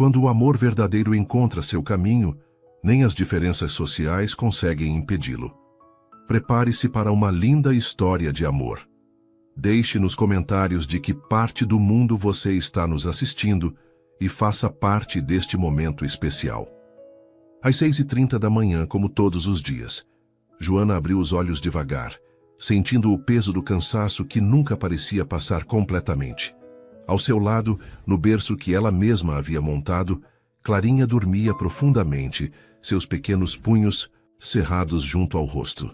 Quando o amor verdadeiro encontra seu caminho, nem as diferenças sociais conseguem impedi-lo. Prepare-se para uma linda história de amor. Deixe nos comentários de que parte do mundo você está nos assistindo e faça parte deste momento especial. Às 6h30 da manhã, como todos os dias, Joana abriu os olhos devagar, sentindo o peso do cansaço que nunca parecia passar completamente. Ao seu lado, no berço que ela mesma havia montado, Clarinha dormia profundamente, seus pequenos punhos cerrados junto ao rosto.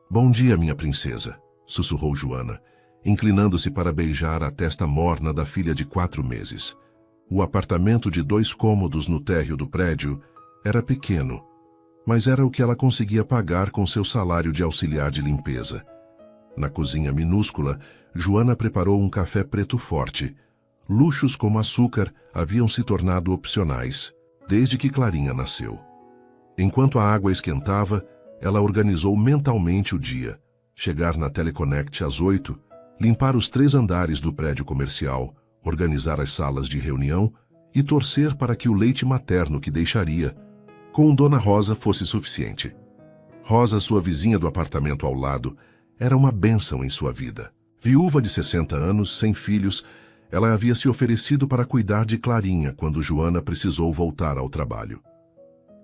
"Bom dia, minha princesa", sussurrou Joana, inclinando-se para beijar a testa morna da filha de 4 meses. O apartamento de 2 cômodos no térreo do prédio era pequeno, mas era o que ela conseguia pagar com seu salário de auxiliar de limpeza. Na cozinha minúscula, Joana preparou um café preto forte. Luxos como açúcar haviam se tornado opcionais, desde que Clarinha nasceu. Enquanto a água esquentava, ela organizou mentalmente o dia. Chegar na Teleconnect às 8, limpar os 3 andares do prédio comercial, organizar as salas de reunião e torcer para que o leite materno que deixaria com Dona Rosa fosse suficiente. Rosa, sua vizinha do apartamento ao lado, era uma bênção em sua vida. Viúva de 60 anos, sem filhos, ela havia se oferecido para cuidar de Clarinha quando Joana precisou voltar ao trabalho.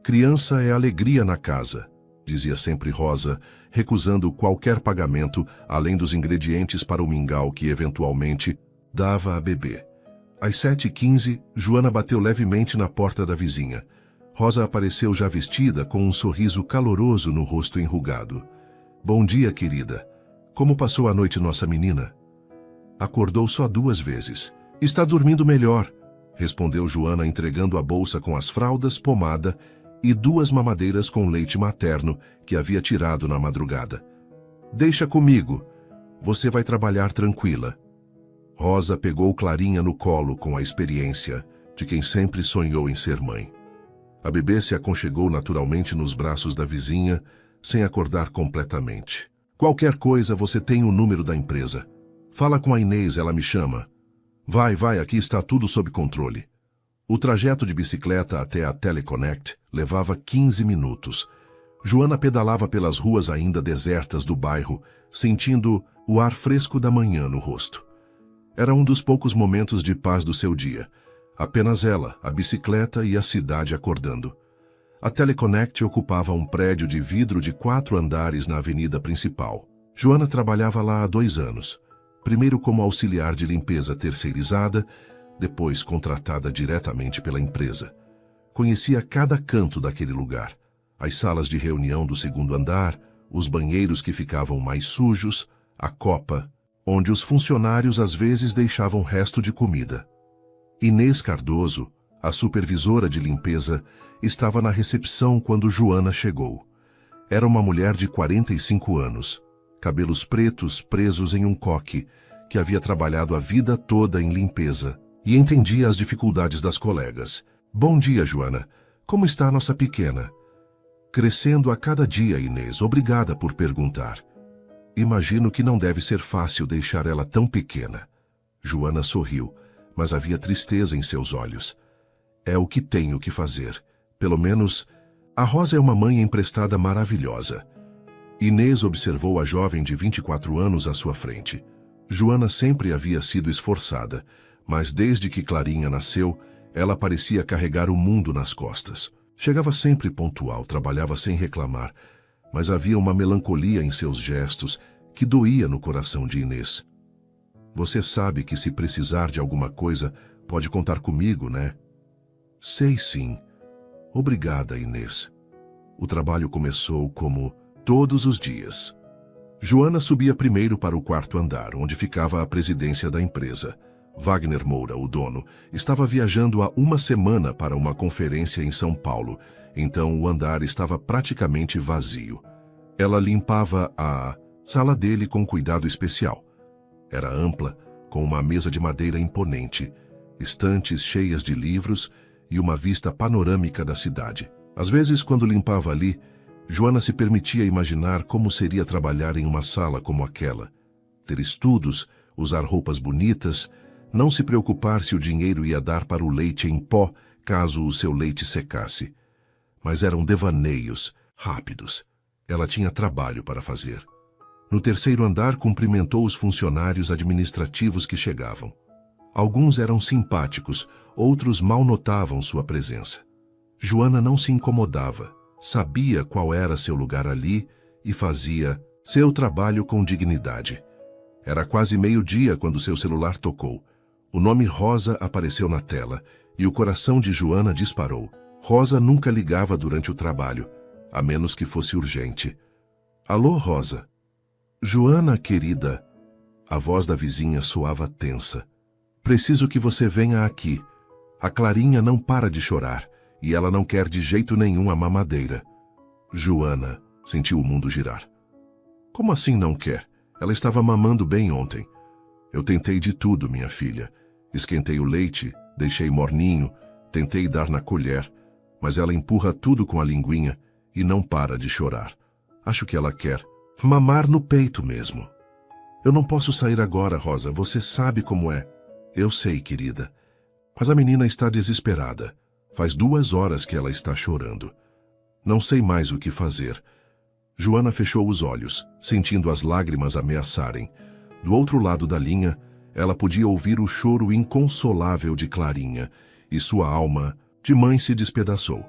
"Criança é alegria na casa", dizia sempre Rosa, recusando qualquer pagamento além dos ingredientes para o mingau que, eventualmente, dava a bebê. Às 7h15, Joana bateu levemente na porta da vizinha. Rosa apareceu já vestida, com um sorriso caloroso no rosto enrugado. "Bom dia, querida. Como passou a noite nossa menina?" "Acordou só 2 vezes. Está dormindo melhor", respondeu Joana, entregando a bolsa com as fraldas, pomada e 2 mamadeiras com leite materno que havia tirado na madrugada. "Deixa comigo. Você vai trabalhar tranquila." Rosa pegou Clarinha no colo com a experiência de quem sempre sonhou em ser mãe. A bebê se aconchegou naturalmente nos braços da vizinha, sem acordar completamente. "Qualquer coisa, você tem o número da empresa. Fala com a Inês, ela me chama." Vai, aqui está tudo sob controle." O trajeto de bicicleta até a Teleconnect levava 15 minutos. Joana pedalava pelas ruas ainda desertas do bairro, sentindo o ar fresco da manhã no rosto. Era um dos poucos momentos de paz do seu dia. Apenas ela, a bicicleta e a cidade acordando. A Teleconnect ocupava um prédio de vidro de 4 andares na avenida principal. Joana trabalhava lá há 2 anos. Primeiro como auxiliar de limpeza terceirizada, depois contratada diretamente pela empresa. Conhecia cada canto daquele lugar. As salas de reunião do 2º andar, os banheiros que ficavam mais sujos, a copa, onde os funcionários às vezes deixavam resto de comida. Inês Cardoso, a supervisora de limpeza, estava na recepção quando Joana chegou. Era uma mulher de 45 anos, cabelos pretos presos em um coque, que havia trabalhado a vida toda em limpeza e entendia as dificuldades das colegas. "Bom dia, Joana. Como está a nossa pequena?" "Crescendo a cada dia, Inês. Obrigada por perguntar." "Imagino que não deve ser fácil deixar ela tão pequena." Joana sorriu, mas havia tristeza em seus olhos. "É o que tenho que fazer. Pelo menos, a Rosa é uma mãe emprestada maravilhosa." Inês observou a jovem de 24 anos à sua frente. Joana sempre havia sido esforçada, mas desde que Clarinha nasceu, ela parecia carregar o mundo nas costas. Chegava sempre pontual, trabalhava sem reclamar, mas havia uma melancolia em seus gestos que doía no coração de Inês. "Você sabe que se precisar de alguma coisa, pode contar comigo, né?" "Sei sim." "Obrigada, Inês." O trabalho começou como todos os dias. Joana subia primeiro para o 4º andar, onde ficava a presidência da empresa. Wagner Moura, o dono, estava viajando há 1 semana para uma conferência em São Paulo, então o andar estava praticamente vazio. Ela limpava a sala dele com cuidado especial. Era ampla, com uma mesa de madeira imponente, estantes cheias de livros e uma vista panorâmica da cidade. Às vezes, quando limpava ali, Joana se permitia imaginar como seria trabalhar em uma sala como aquela. Ter estudos, usar roupas bonitas, não se preocupar se o dinheiro ia dar para o leite em pó caso o seu leite secasse. Mas eram devaneios, rápidos. Ela tinha trabalho para fazer. No terceiro andar, cumprimentou os funcionários administrativos que chegavam. Alguns eram simpáticos, outros mal notavam sua presença. Joana não se incomodava, sabia qual era seu lugar ali e fazia seu trabalho com dignidade. Era quase meio-dia quando seu celular tocou. O nome Rosa apareceu na tela e o coração de Joana disparou. Rosa nunca ligava durante o trabalho, a menos que fosse urgente. Alô, Rosa? Joana, querida. A voz da vizinha soava tensa. Preciso que você venha aqui. A Clarinha não para de chorar e ela não quer de jeito nenhum a mamadeira. Joana sentiu o mundo girar. Como assim não quer? Ela estava mamando bem ontem. Eu tentei de tudo, minha filha. Esquentei o leite, deixei morninho, tentei dar na colher, mas ela empurra tudo com a linguinha e não para de chorar. Acho que ela quer mamar no peito mesmo. Eu não posso sair agora, Rosa, você sabe como é. Eu sei, querida. Mas a menina está desesperada. Faz 2 horas que ela está chorando. Não sei mais o que fazer. Joana fechou os olhos, sentindo as lágrimas ameaçarem. Do outro lado da linha, ela podia ouvir o choro inconsolável de Clarinha, e sua alma de mãe se despedaçou.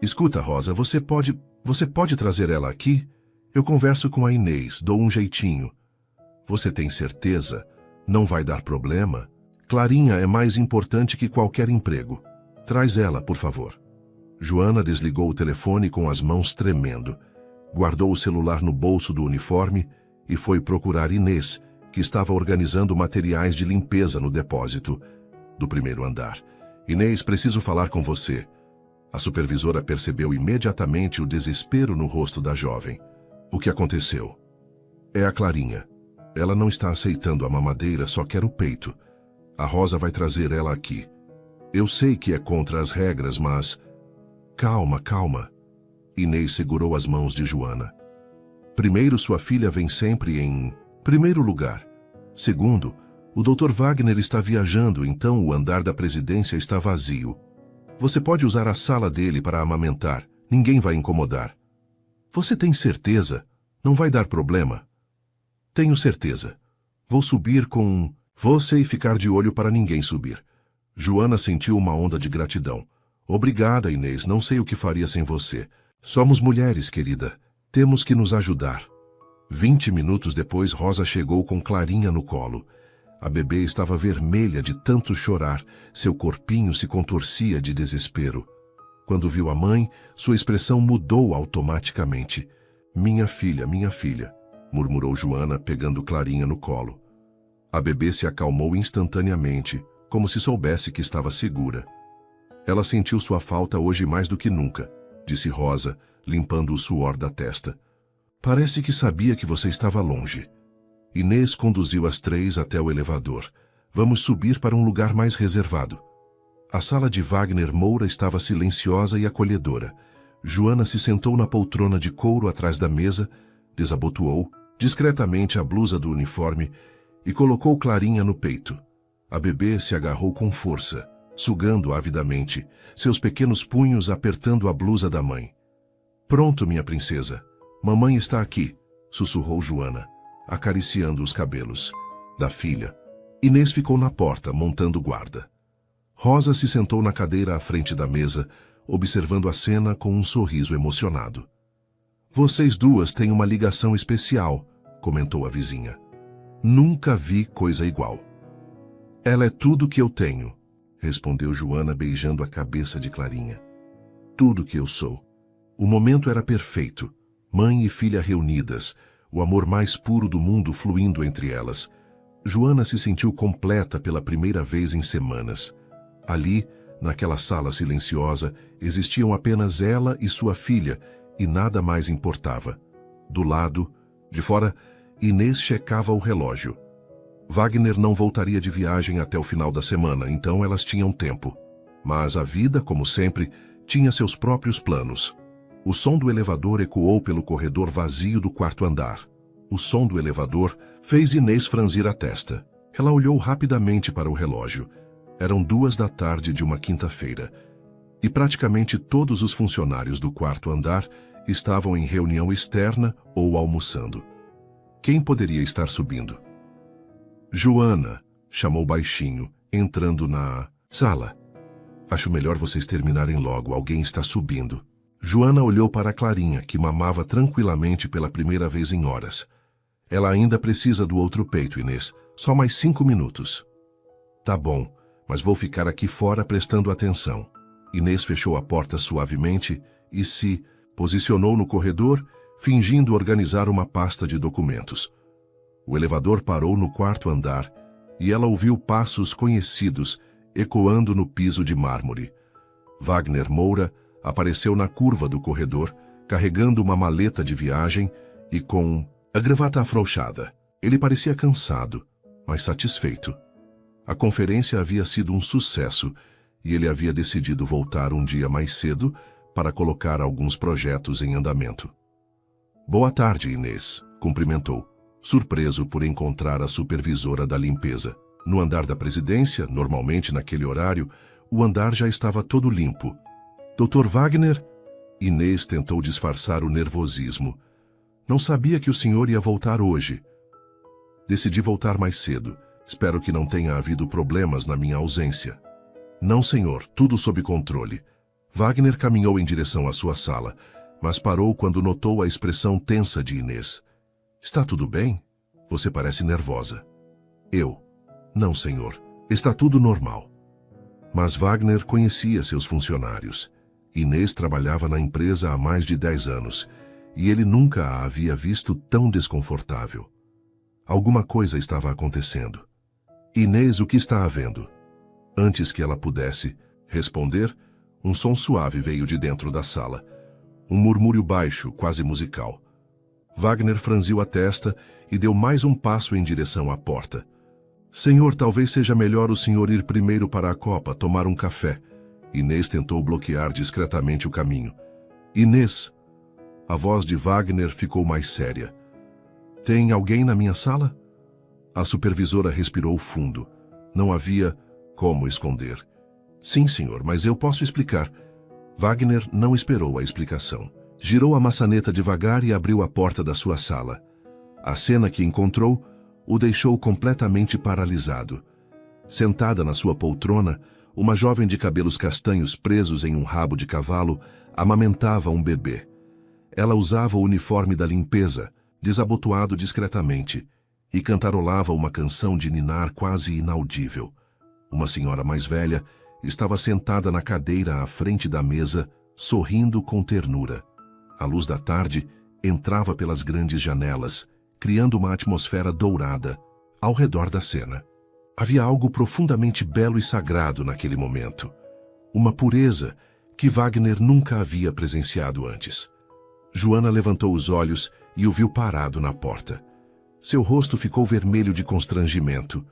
Escuta, Rosa, você pode trazer ela aqui? Eu converso com a Inês, dou um jeitinho. Você tem certeza? Não vai dar problema? Clarinha é mais importante que qualquer emprego. Traz ela, por favor. Joana desligou o telefone com as mãos tremendo. Guardou o celular no bolso do uniforme e foi procurar Inês, que estava organizando materiais de limpeza no depósito do primeiro andar. Inês, preciso falar com você. A supervisora percebeu imediatamente o desespero no rosto da jovem. O que aconteceu? É a Clarinha. Ela não está aceitando a mamadeira, só quer o peito. A Rosa vai trazer ela aqui. Eu sei que é contra as regras, mas... Calma, calma. Inês segurou as mãos de Joana. Primeiro, sua filha vem sempre em primeiro lugar. Segundo, o Dr. Wagner está viajando, então o andar da presidência está vazio. Você pode usar a sala dele para amamentar. Ninguém vai incomodar. Você tem certeza? Não vai dar problema? Tenho certeza. Vou subir com você e ficar de olho para ninguém subir. Joana sentiu uma onda de gratidão. Obrigada, Inês. Não sei o que faria sem você. Somos mulheres, querida. Temos que nos ajudar. 20 minutos depois, Rosa chegou com Clarinha no colo. A bebê estava vermelha de tanto chorar. Seu corpinho se contorcia de desespero. Quando viu a mãe, sua expressão mudou automaticamente. Minha filha, murmurou Joana, pegando Clarinha no colo. A bebê se acalmou instantaneamente, como se soubesse que estava segura. Ela sentiu sua falta hoje mais do que nunca, disse Rosa, limpando o suor da testa. Parece que sabia que você estava longe. Inês conduziu as 3 até o elevador. Vamos subir para um lugar mais reservado. A sala de Wagner Moura estava silenciosa e acolhedora. Joana se sentou na poltrona de couro atrás da mesa, desabotoou discretamente a blusa do uniforme e colocou Clarinha no peito. A bebê se agarrou com força, sugando avidamente, seus pequenos punhos apertando a blusa da mãe. Pronto, minha princesa. Mamãe está aqui, sussurrou Joana, acariciando os cabelos da filha. Inês ficou na porta, montando guarda. Rosa se sentou na cadeira à frente da mesa, observando a cena com um sorriso emocionado. Vocês duas têm uma ligação especial, comentou a vizinha. Nunca vi coisa igual. Ela é tudo que eu tenho, respondeu Joana beijando a cabeça de Clarinha. Tudo que eu sou. O momento era perfeito. Mãe e filha reunidas, o amor mais puro do mundo fluindo entre elas. Joana se sentiu completa pela primeira vez em semanas. Ali, naquela sala silenciosa, existiam apenas ela e sua filha, e nada mais importava. Do lado, de fora, Inês checava o relógio. Wagner não voltaria de viagem até o final da semana, então elas tinham tempo. Mas a vida, como sempre, tinha seus próprios planos. O som do elevador ecoou pelo corredor vazio do 4º andar. O som do elevador fez Inês franzir a testa. Ela olhou rapidamente para o relógio. Eram 2 da tarde de uma quinta-feira. e praticamente todos os funcionários do quarto andar estavam em reunião externa ou almoçando. Quem poderia estar subindo? Joana, chamou baixinho, entrando na sala. Acho melhor vocês terminarem logo, alguém está subindo. Joana olhou para Clarinha, que mamava tranquilamente pela primeira vez em horas. Ela ainda precisa do outro peito, Inês. Só mais 5 minutos. Tá bom, mas vou ficar aqui fora prestando atenção. Inês fechou a porta suavemente e se posicionou no corredor, fingindo organizar uma pasta de documentos. O elevador parou no quarto andar e ela ouviu passos conhecidos ecoando no piso de mármore. Wagner Moura apareceu na curva do corredor, carregando uma maleta de viagem e com a gravata afrouxada. Ele parecia cansado, mas satisfeito. A conferência havia sido um sucesso e ele havia decidido voltar um dia mais cedo para colocar alguns projetos em andamento. Boa tarde, Inês, cumprimentou, surpreso por encontrar a supervisora da limpeza. No andar da presidência, normalmente naquele horário, o andar já estava todo limpo. Dr. Wagner? Inês tentou disfarçar o nervosismo. Não sabia que o senhor ia voltar hoje. Decidi voltar mais cedo. Espero que não tenha havido problemas na minha ausência. Não, senhor, tudo sob controle. Wagner caminhou em direção à sua sala, mas parou quando notou a expressão tensa de Inês. Está tudo bem? Você parece nervosa. Eu. Não, senhor. Está tudo normal. Mas Wagner conhecia seus funcionários. Inês trabalhava na empresa há mais de 10 anos e ele nunca a havia visto tão desconfortável. Alguma coisa estava acontecendo. Inês, o que está havendo? Antes que ela pudesse responder, um som suave veio de dentro da sala. Um murmúrio baixo, quase musical. Wagner franziu a testa e deu mais um passo em direção à porta. Senhor, talvez seja melhor o senhor ir primeiro para a copa, tomar um café. Inês tentou bloquear discretamente o caminho. Inês! A voz de Wagner ficou mais séria. Tem alguém na minha sala? A supervisora respirou fundo. Não havia como esconder. Sim, senhor, mas eu posso explicar. Wagner não esperou a explicação. Girou a maçaneta devagar e abriu a porta da sua sala. A cena que encontrou o deixou completamente paralisado. Sentada na sua poltrona, uma jovem de cabelos castanhos presos em um rabo de cavalo amamentava um bebê. Ela usava o uniforme da limpeza, desabotoado discretamente, e cantarolava uma canção de ninar quase inaudível. Uma senhora mais velha estava sentada na cadeira à frente da mesa, sorrindo com ternura. A luz da tarde entrava pelas grandes janelas, criando uma atmosfera dourada ao redor da cena. Havia algo profundamente belo e sagrado naquele momento. Uma pureza que Wagner nunca havia presenciado antes. Joana levantou os olhos e o viu parado na porta. Seu rosto ficou vermelho de constrangimento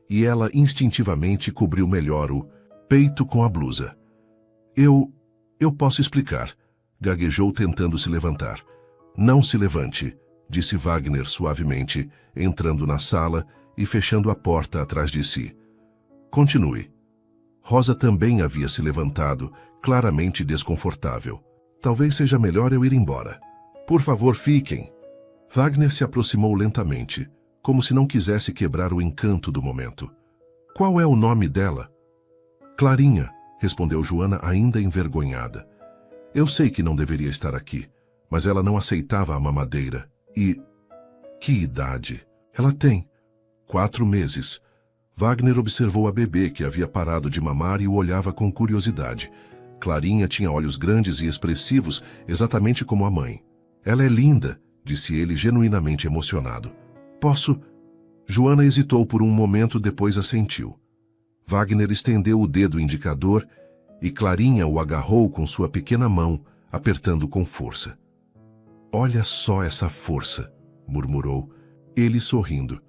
e ela instintivamente cobriu melhor o peito com a blusa. Eu posso explicar, gaguejou tentando se levantar. Não se levante, disse Wagner suavemente, entrando na sala e fechando a porta atrás de si. Continue. Rosa também havia se levantado, claramente desconfortável. Talvez seja melhor eu ir embora. Por favor, fiquem. Wagner se aproximou lentamente, como se não quisesse quebrar o encanto do momento. Qual é o nome dela? Clarinha, respondeu Joana ainda envergonhada. Eu sei que não deveria estar aqui, mas ela não aceitava a mamadeira. E... que idade? Ela tem 4 meses. Wagner observou a bebê que havia parado de mamar e o olhava com curiosidade. Clarinha tinha olhos grandes e expressivos, exatamente como a mãe. Ela é linda, disse ele genuinamente emocionado. Posso... Joana hesitou por um momento, depois assentiu. Wagner estendeu o dedo indicador e Clarinha o agarrou com sua pequena mão, apertando com força. Olha só essa força, murmurou, ele sorrindo.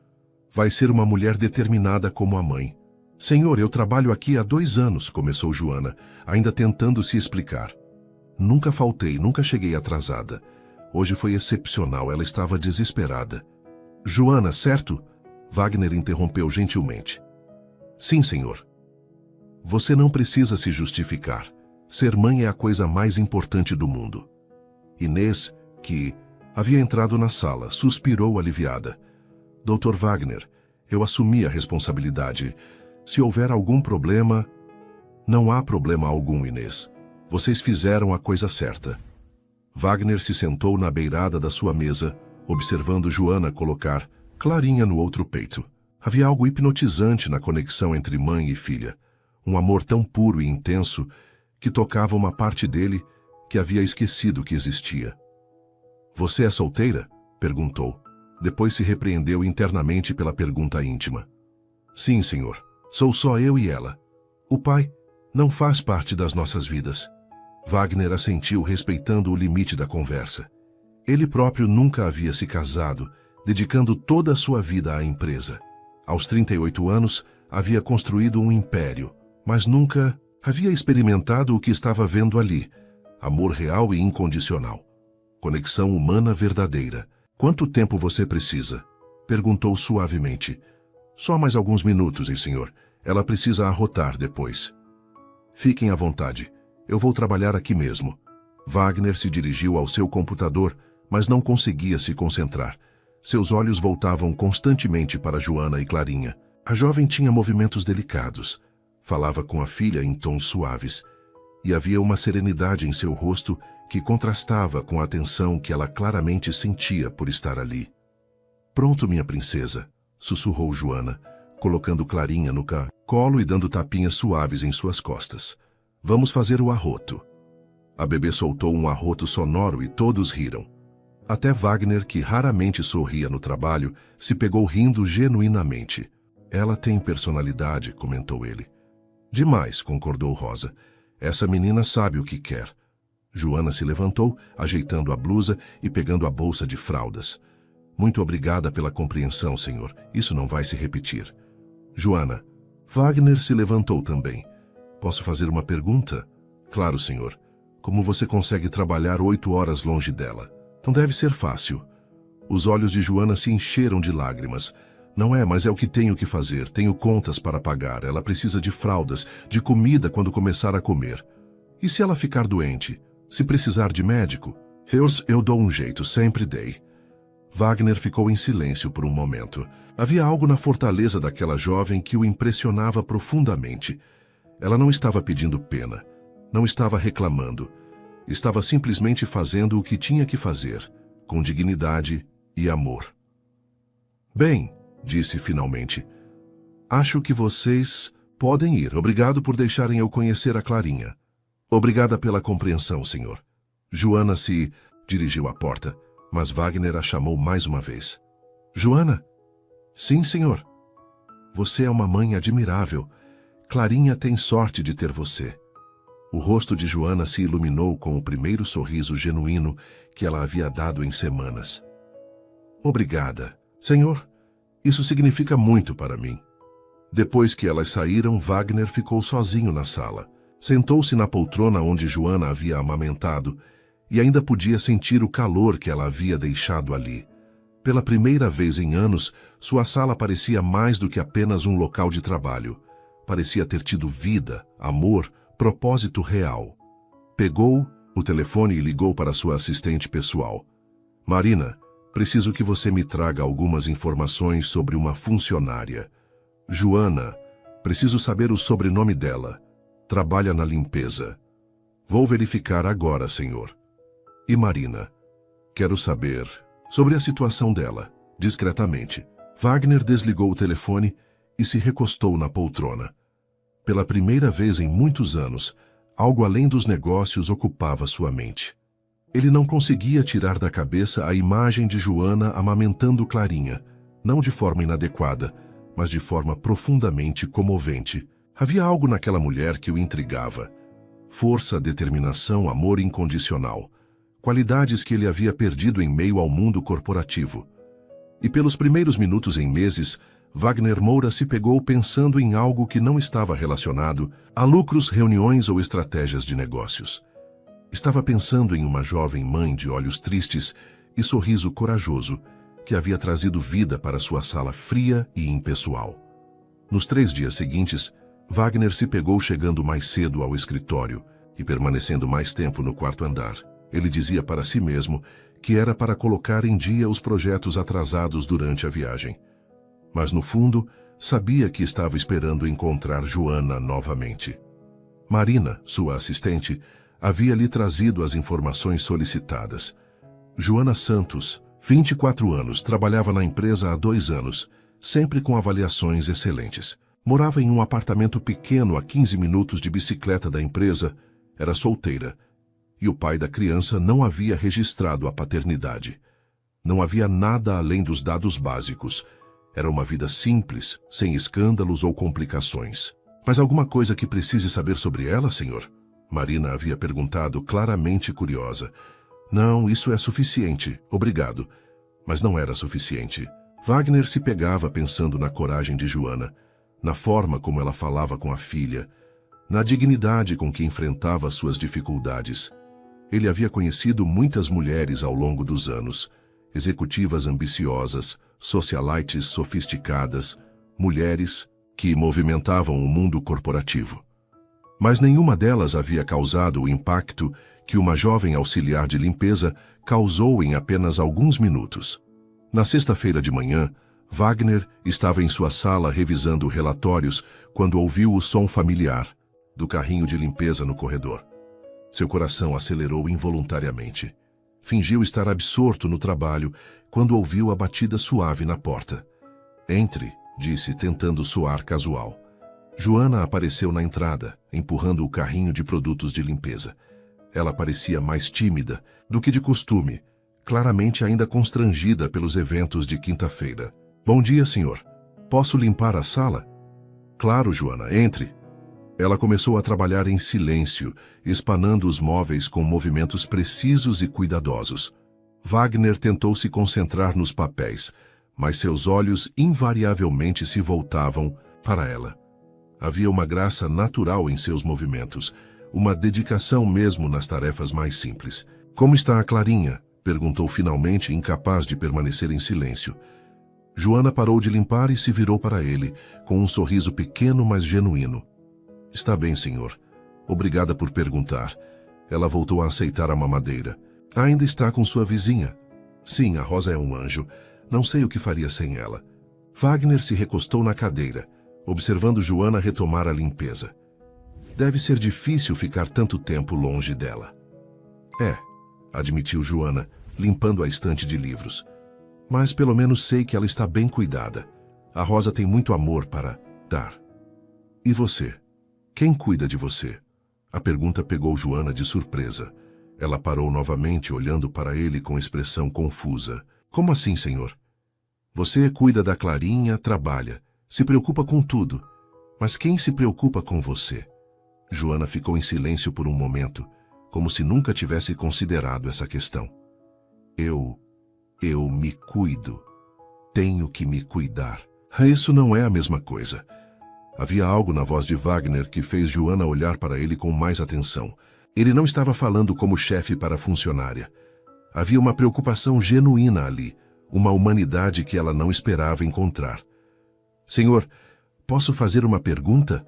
Vai ser uma mulher determinada como a mãe. Senhor, eu trabalho aqui há 2 anos, começou Joana, ainda tentando se explicar. Nunca faltei, nunca cheguei atrasada. Hoje foi excepcional, ela estava desesperada. Joana, certo? Wagner interrompeu gentilmente. Sim, senhor. Você não precisa se justificar. Ser mãe é a coisa mais importante do mundo. Inês, que havia entrado na sala, suspirou aliviada. Dr. Wagner, eu assumi a responsabilidade. Se houver algum problema... Não há problema algum, Inês. Vocês fizeram a coisa certa. Wagner se sentou na beirada da sua mesa, observando Joana colocar Clarinha no outro peito. Havia algo hipnotizante na conexão entre mãe e filha. Um amor tão puro e intenso que tocava uma parte dele que havia esquecido que existia. Você é solteira? Perguntou. Depois se repreendeu internamente pela pergunta íntima. Sim, senhor. Sou só eu e ela. O pai não faz parte das nossas vidas. Wagner assentiu, respeitando o limite da conversa. Ele próprio nunca havia se casado, dedicando toda a sua vida à empresa. Aos 38 anos, havia construído um império, mas nunca havia experimentado o que estava vendo ali. Amor real e incondicional. Conexão humana verdadeira. Quanto tempo você precisa? Perguntou suavemente. Só mais alguns minutos, hein, senhor. Ela precisa arrotar depois. Fiquem à vontade. Eu vou trabalhar aqui mesmo. Wagner se dirigiu ao seu computador, mas não conseguia se concentrar. Seus olhos voltavam constantemente para Joana e Clarinha. A jovem tinha movimentos delicados. Falava com a filha em tons suaves. E havia uma serenidade em seu rosto que contrastava com a tensão que ela claramente sentia por estar ali. Pronto, minha princesa, sussurrou Joana, colocando Clarinha no colo e dando tapinhas suaves em suas costas. Vamos fazer o arroto. A bebê soltou um arroto sonoro e todos riram. Até Wagner, que raramente sorria no trabalho, se pegou rindo genuinamente. Ela tem personalidade, comentou ele. Demais, concordou Rosa. Essa menina sabe o que quer. Joana se levantou, ajeitando a blusa e pegando a bolsa de fraldas. Muito obrigada pela compreensão, senhor. Isso não vai se repetir. Joana. Wagner se levantou também. Posso fazer uma pergunta? Claro, senhor. Como você consegue trabalhar 8 horas longe dela? Não deve ser fácil. Os olhos de Joana se encheram de lágrimas. Não é, mas é o que tenho que fazer. Tenho contas para pagar. Ela precisa de fraldas, de comida quando começar a comer. E se ela ficar doente? Se precisar de médico? Eu dou um jeito, sempre dei. Wagner ficou em silêncio por um momento. Havia algo na fortaleza daquela jovem que o impressionava profundamente. Ela não estava pedindo pena, não estava reclamando. Estava simplesmente fazendo o que tinha que fazer, com dignidade e amor. Bem, disse finalmente, acho que vocês podem ir. Obrigado por deixarem eu conhecer a Clarinha. Obrigada pela compreensão, senhor. Joana se dirigiu à porta, mas Wagner a chamou mais uma vez. Joana? Sim, senhor. Você é uma mãe admirável. Clarinha tem sorte de ter você. O rosto de Joana se iluminou com o primeiro sorriso genuíno que ela havia dado em semanas. Obrigada. Senhor, isso significa muito para mim. Depois que elas saíram, Wagner ficou sozinho na sala. Sentou-se na poltrona onde Joana havia amamentado e ainda podia sentir o calor que ela havia deixado ali. Pela primeira vez em anos, sua sala parecia mais do que apenas um local de trabalho. Parecia ter tido vida, amor, propósito real. Pegou o telefone e ligou para sua assistente pessoal. Marina, preciso que você me traga algumas informações sobre uma funcionária. Joana, preciso saber o sobrenome dela. Trabalha na limpeza. Vou verificar agora, senhor. E Marina, quero saber sobre a situação dela, discretamente. Wagner desligou o telefone e se recostou na poltrona. Pela primeira vez em muitos anos, algo além dos negócios ocupava sua mente. Ele não conseguia tirar da cabeça a imagem de Joana amamentando Clarinha, não de forma inadequada, mas de forma profundamente comovente. Havia algo naquela mulher que o intrigava. Força, determinação, amor incondicional. Qualidades que ele havia perdido em meio ao mundo corporativo. E pelos primeiros minutos em meses, Wagner Moura se pegou pensando em algo que não estava relacionado a lucros, reuniões ou estratégias de negócios. Estava pensando em uma jovem mãe de olhos tristes e sorriso corajoso que havia trazido vida para sua sala fria e impessoal. Nos 3 dias seguintes, Wagner se pegou chegando mais cedo ao escritório, e permanecendo mais tempo no quarto andar. Ele dizia para si mesmo que era para colocar em dia os projetos atrasados durante a viagem. Mas no fundo, sabia que estava esperando encontrar Joana novamente. Marina, sua assistente, havia lhe trazido as informações solicitadas. Joana Santos, 24 anos, trabalhava na empresa há 2 anos, sempre com avaliações excelentes. Morava em um apartamento pequeno a 15 minutos de bicicleta da empresa, era solteira, e o pai da criança não havia registrado a paternidade. Não havia nada além dos dados básicos. Era uma vida simples, sem escândalos ou complicações. Mas alguma coisa que precise saber sobre ela, senhor? Marina havia perguntado, claramente curiosa. Não, isso é suficiente, obrigado. Mas não era suficiente. Wagner se pegava pensando na coragem de Joana, na forma como ela falava com a filha, na dignidade com que enfrentava suas dificuldades. Ele havia conhecido muitas mulheres ao longo dos anos, executivas ambiciosas, socialites sofisticadas, mulheres que movimentavam o mundo corporativo. Mas nenhuma delas havia causado o impacto que uma jovem auxiliar de limpeza causou em apenas alguns minutos. Na sexta-feira de manhã, Wagner estava em sua sala revisando relatórios quando ouviu o som familiar do carrinho de limpeza no corredor. Seu coração acelerou involuntariamente. Fingiu estar absorto no trabalho quando ouviu a batida suave na porta. Entre, disse, tentando soar casual. Joana apareceu na entrada, empurrando o carrinho de produtos de limpeza. Ela parecia mais tímida do que de costume, claramente ainda constrangida pelos eventos de quinta-feira. Bom dia, senhor. Posso limpar a sala? Claro, Joana, entre. Ela começou a trabalhar em silêncio, espanando os móveis com movimentos precisos e cuidadosos. Wagner tentou se concentrar nos papéis, mas seus olhos invariavelmente se voltavam para ela. Havia uma graça natural em seus movimentos, uma dedicação mesmo nas tarefas mais simples. Como está a Clarinha? Perguntou finalmente, incapaz de permanecer em silêncio. Joana parou de limpar e se virou para ele, com um sorriso pequeno, mas genuíno. Está bem, senhor. Obrigada por perguntar. Ela voltou a aceitar a mamadeira. Ainda está com sua vizinha? Sim, a Rosa é um anjo. Não sei o que faria sem ela. Wagner se recostou na cadeira, observando Joana retomar a limpeza. Deve ser difícil ficar tanto tempo longe dela. É, admitiu Joana, limpando a estante de livros. Mas pelo menos sei que ela está bem cuidada. A Rosa tem muito amor para dar. E você? Quem cuida de você? A pergunta pegou Joana de surpresa. Ela parou novamente, olhando para ele com expressão confusa. Como assim, senhor? Você cuida da Clarinha, trabalha, se preocupa com tudo. Mas quem se preocupa com você? Joana ficou em silêncio por um momento, como se nunca tivesse considerado essa questão. Eu me cuido. Tenho que me cuidar. Isso não é a mesma coisa. Havia algo na voz de Wagner que fez Joana olhar para ele com mais atenção. Ele não estava falando como chefe para a funcionária. Havia uma preocupação genuína ali, uma humanidade que ela não esperava encontrar. Senhor, posso fazer uma pergunta?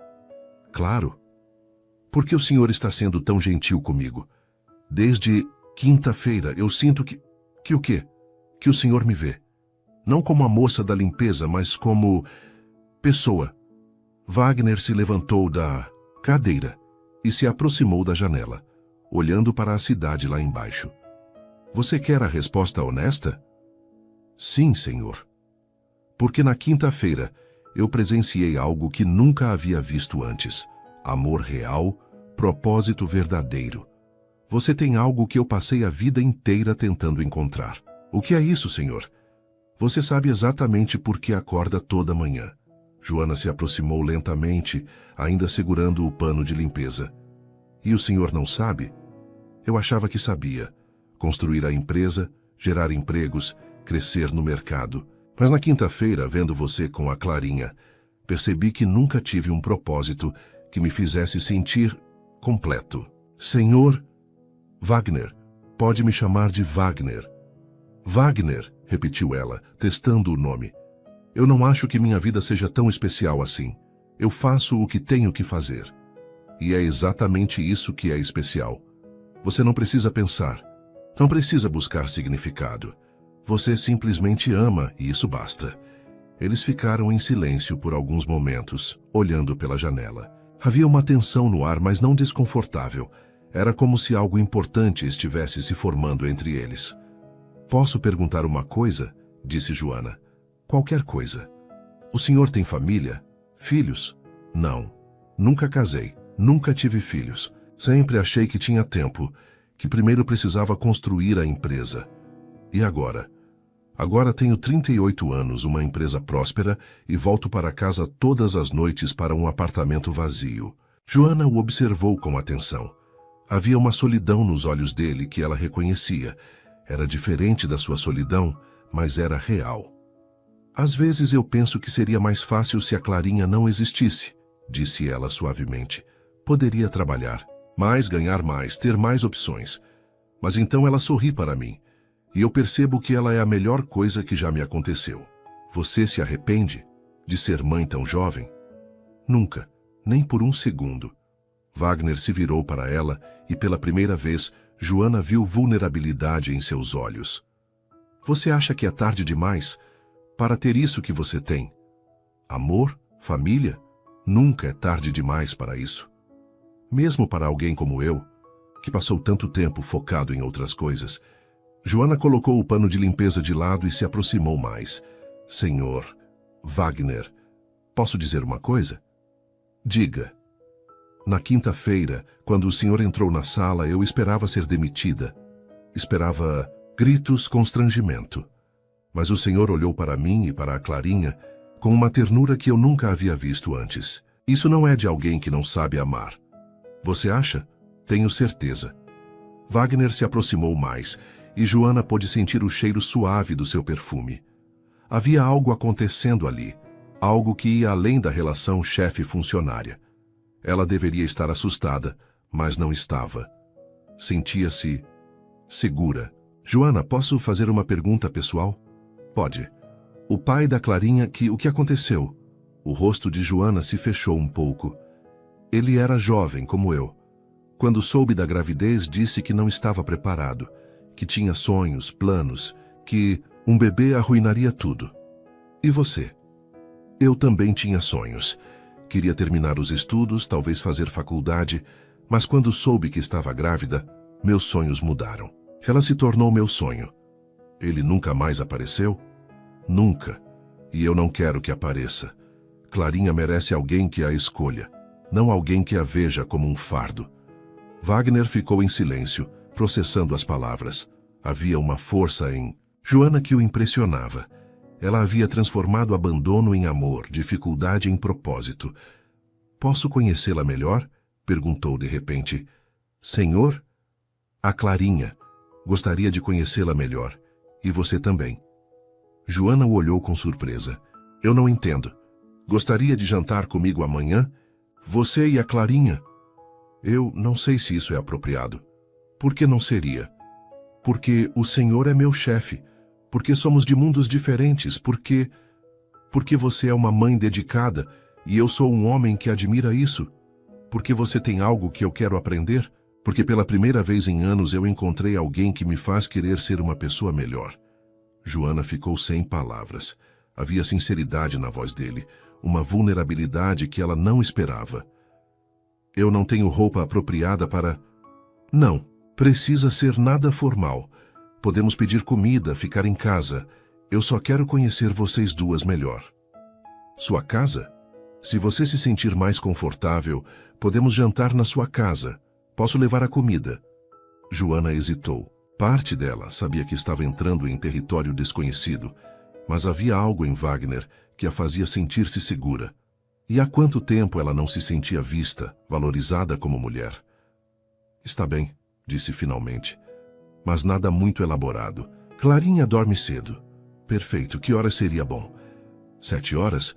Claro. Por que o senhor está sendo tão gentil comigo? Desde quinta-feira eu sinto que o quê? Que o senhor me vê. Não como a moça da limpeza, mas como pessoa. Wagner se levantou da cadeira e se aproximou da janela, olhando para a cidade lá embaixo. Você quer a resposta honesta? Sim, senhor. Porque na quinta-feira eu presenciei algo que nunca havia visto antes. Amor real, propósito verdadeiro. Você tem algo que eu passei a vida inteira tentando encontrar. O que é isso, senhor? Você sabe exatamente por que acorda toda manhã. Joana se aproximou lentamente, ainda segurando o pano de limpeza. E o senhor não sabe? Eu achava que sabia. Construir a empresa, gerar empregos, crescer no mercado. Mas na quinta-feira, vendo você com a Clarinha, percebi que nunca tive um propósito que me fizesse sentir completo. Senhor Wagner, pode me chamar de Wagner. Wagner, repetiu ela, testando o nome. Eu não acho que minha vida seja tão especial assim. Eu faço o que tenho que fazer. E é exatamente isso que é especial. Você não precisa pensar, não precisa buscar significado. Você simplesmente ama e isso basta. Eles ficaram em silêncio por alguns momentos, olhando pela janela. Havia uma tensão no ar, mas não desconfortável. Era como se algo importante estivesse se formando entre eles. Posso perguntar uma coisa? Disse Joana. Qualquer coisa. O senhor tem família? Filhos? Não. Nunca casei. Nunca tive filhos. Sempre achei que tinha tempo, que primeiro precisava construir a empresa. E agora? Agora tenho 38 anos, uma empresa próspera e volto para casa todas as noites para um apartamento vazio. Joana o observou com atenção. Havia uma solidão nos olhos dele que ela reconhecia. Era diferente da sua solidão, mas era real. Às vezes eu penso que seria mais fácil se a Clarinha não existisse, disse ela suavemente. Poderia trabalhar, ganhar mais, ter mais opções. Mas então ela sorri para mim. E eu percebo que ela é a melhor coisa que já me aconteceu. Você se arrepende de ser mãe tão jovem? Nunca, nem por um segundo. Wagner se virou para ela e pela primeira vez, Joana viu vulnerabilidade em seus olhos. Você acha que é tarde demais para ter isso que você tem? Amor? Família? Nunca é tarde demais para isso. Mesmo para alguém como eu, que passou tanto tempo focado em outras coisas. Joana colocou o pano de limpeza de lado e se aproximou mais. Senhor Wagner, posso dizer uma coisa? Diga. Na quinta-feira, quando o senhor entrou na sala, eu esperava ser demitida. Esperava gritos, constrangimento. Mas o senhor olhou para mim e para a Clarinha com uma ternura que eu nunca havia visto antes. Isso não é de alguém que não sabe amar. Você acha? Tenho certeza. Wagner se aproximou mais e Joana pôde sentir o cheiro suave do seu perfume. Havia algo acontecendo ali, algo que ia além da relação chefe-funcionária. Ela deveria estar assustada, mas não estava. Sentia-se segura. Joana, posso fazer uma pergunta pessoal? Pode. O pai da Clarinha, o que aconteceu? O rosto de Joana se fechou um pouco. Ele era jovem, como eu. Quando soube da gravidez, disse que não estava preparado, que tinha sonhos, planos, que um bebê arruinaria tudo. E você? Eu também tinha sonhos. Queria terminar os estudos, talvez fazer faculdade, mas quando soube que estava grávida, meus sonhos mudaram. Ela se tornou meu sonho. Ele nunca mais apareceu? Nunca. E eu não quero que apareça. Clarinha merece alguém que a escolha, não alguém que a veja como um fardo. Wagner ficou em silêncio, processando as palavras. Havia uma força em Joana que o impressionava. Ela havia transformado abandono em amor, dificuldade em propósito. Posso conhecê-la melhor? Perguntou de repente. Senhor? A Clarinha. Gostaria de conhecê-la melhor. E você também. Joana o olhou com surpresa. Eu não entendo. Gostaria de jantar comigo amanhã? Você e a Clarinha? Eu não sei se isso é apropriado. Por que não seria? Porque o senhor é meu chefe. Porque somos de mundos diferentes. Porque você é uma mãe dedicada e eu sou um homem que admira isso. Porque você tem algo que eu quero aprender. Porque pela primeira vez em anos eu encontrei alguém que me faz querer ser uma pessoa melhor. Joana ficou sem palavras. Havia sinceridade na voz dele, uma vulnerabilidade que ela não esperava. Eu não tenho roupa apropriada para... Não, precisa ser nada formal. Podemos pedir comida, ficar em casa. Eu só quero conhecer vocês duas melhor. Sua casa? Se você se sentir mais confortável, podemos jantar na sua casa. Posso levar a comida. Joana hesitou. Parte dela sabia que estava entrando em território desconhecido, mas havia algo em Wagner que a fazia sentir-se segura. E há quanto tempo ela não se sentia vista, valorizada como mulher? Está bem, disse finalmente, mas nada muito elaborado. Clarinha dorme cedo. Perfeito, que horas seria bom? 7 horas?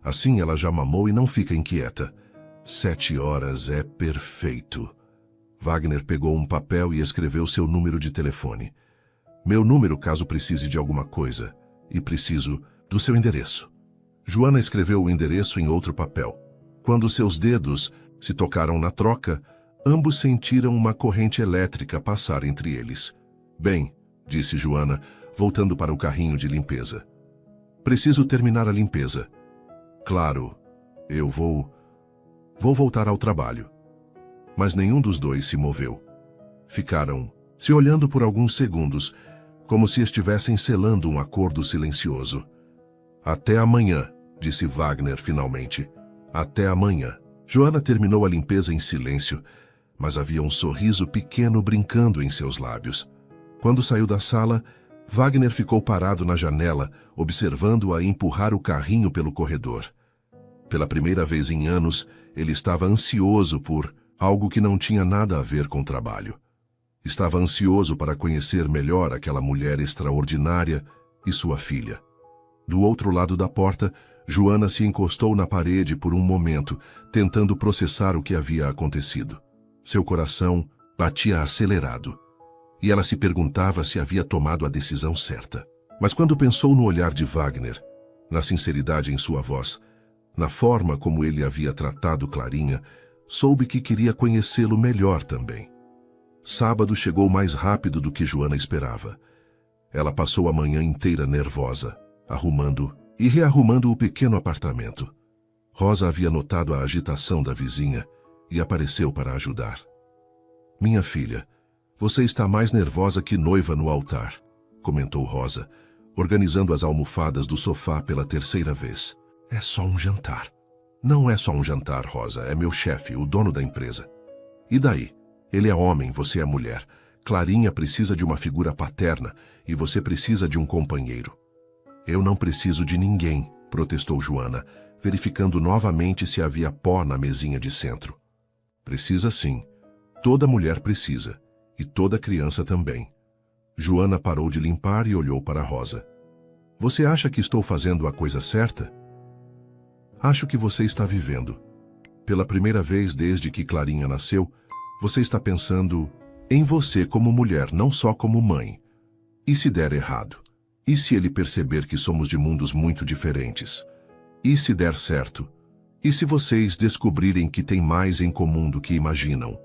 Assim ela já mamou e não fica inquieta. 7 horas é perfeito. Wagner pegou um papel e escreveu seu número de telefone. Meu número caso precise de alguma coisa. E preciso do seu endereço. Joana escreveu o endereço em outro papel. Quando seus dedos Se tocaram na troca, ambos sentiram uma corrente elétrica passar entre eles. Bem, disse Joana, voltando para o carrinho de limpeza. Preciso terminar a limpeza. Claro, eu vou voltar ao trabalho. Mas nenhum dos dois se moveu. Ficaram se olhando por alguns segundos, como se estivessem selando um acordo silencioso. Até amanhã, disse Wagner finalmente. Até amanhã. Joana terminou a limpeza em silêncio, mas havia um sorriso pequeno brincando em seus lábios. Quando saiu da sala, Wagner ficou parado na janela, observando-a empurrar o carrinho pelo corredor. Pela primeira vez em anos, ele estava ansioso por algo que não tinha nada a ver com trabalho. Estava ansioso para conhecer melhor aquela mulher extraordinária e sua filha. Do outro lado da porta, Joana se encostou na parede por um momento, tentando processar o que havia acontecido. Seu coração batia acelerado, e ela se perguntava se havia tomado a decisão certa. Mas quando pensou no olhar de Wagner, na sinceridade em sua voz, na forma como ele havia tratado Clarinha, soube que queria conhecê-lo melhor também. Sábado chegou mais rápido do que Joana esperava. Ela passou a manhã inteira nervosa, arrumando e rearrumando o pequeno apartamento. Rosa havia notado a agitação da vizinha e apareceu para ajudar. Minha filha, você está mais nervosa que noiva no altar, comentou Rosa, organizando as almofadas do sofá pela terceira vez. É só um jantar. Não é só um jantar, Rosa, é meu chefe, o dono da empresa. E daí? Ele é homem, você é mulher. Clarinha precisa de uma figura paterna e você precisa de um companheiro. Eu não preciso de ninguém, protestou Joana, verificando novamente se havia pó na mesinha de centro. Precisa sim. Toda mulher precisa. E toda criança também. Joana parou de limpar e olhou para Rosa. Você acha que estou fazendo a coisa certa? Acho que você está vivendo. Pela primeira vez desde que Clarinha nasceu, você está pensando em você como mulher, não só como mãe. E se der errado? E se ele perceber que somos de mundos muito diferentes? E se der certo? E se vocês descobrirem que tem mais em comum do que imaginam?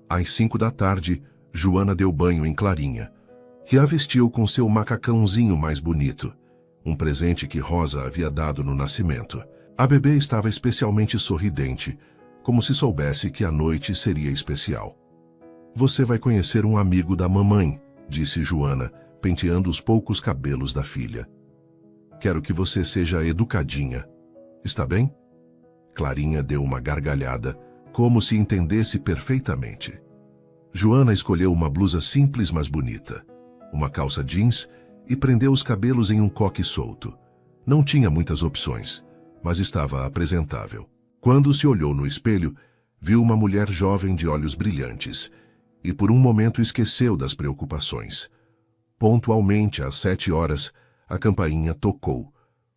Às 5 da tarde, Joana deu banho em Clarinha, que a vestiu com seu macacãozinho mais bonito, um presente que Rosa havia dado no nascimento. A bebê estava especialmente sorridente, como se soubesse que a noite seria especial. Você vai conhecer um amigo da mamãe, disse Joana, penteando os poucos cabelos da filha. Quero que você seja educadinha. Está bem? Clarinha deu uma gargalhada, como se entendesse perfeitamente. Joana escolheu uma blusa simples mas bonita, uma calça jeans e prendeu os cabelos em um coque solto. Não tinha muitas opções, mas estava apresentável. Quando se olhou no espelho, viu uma mulher jovem de olhos brilhantes e por um momento esqueceu das preocupações. Pontualmente às 7 horas, a campainha tocou.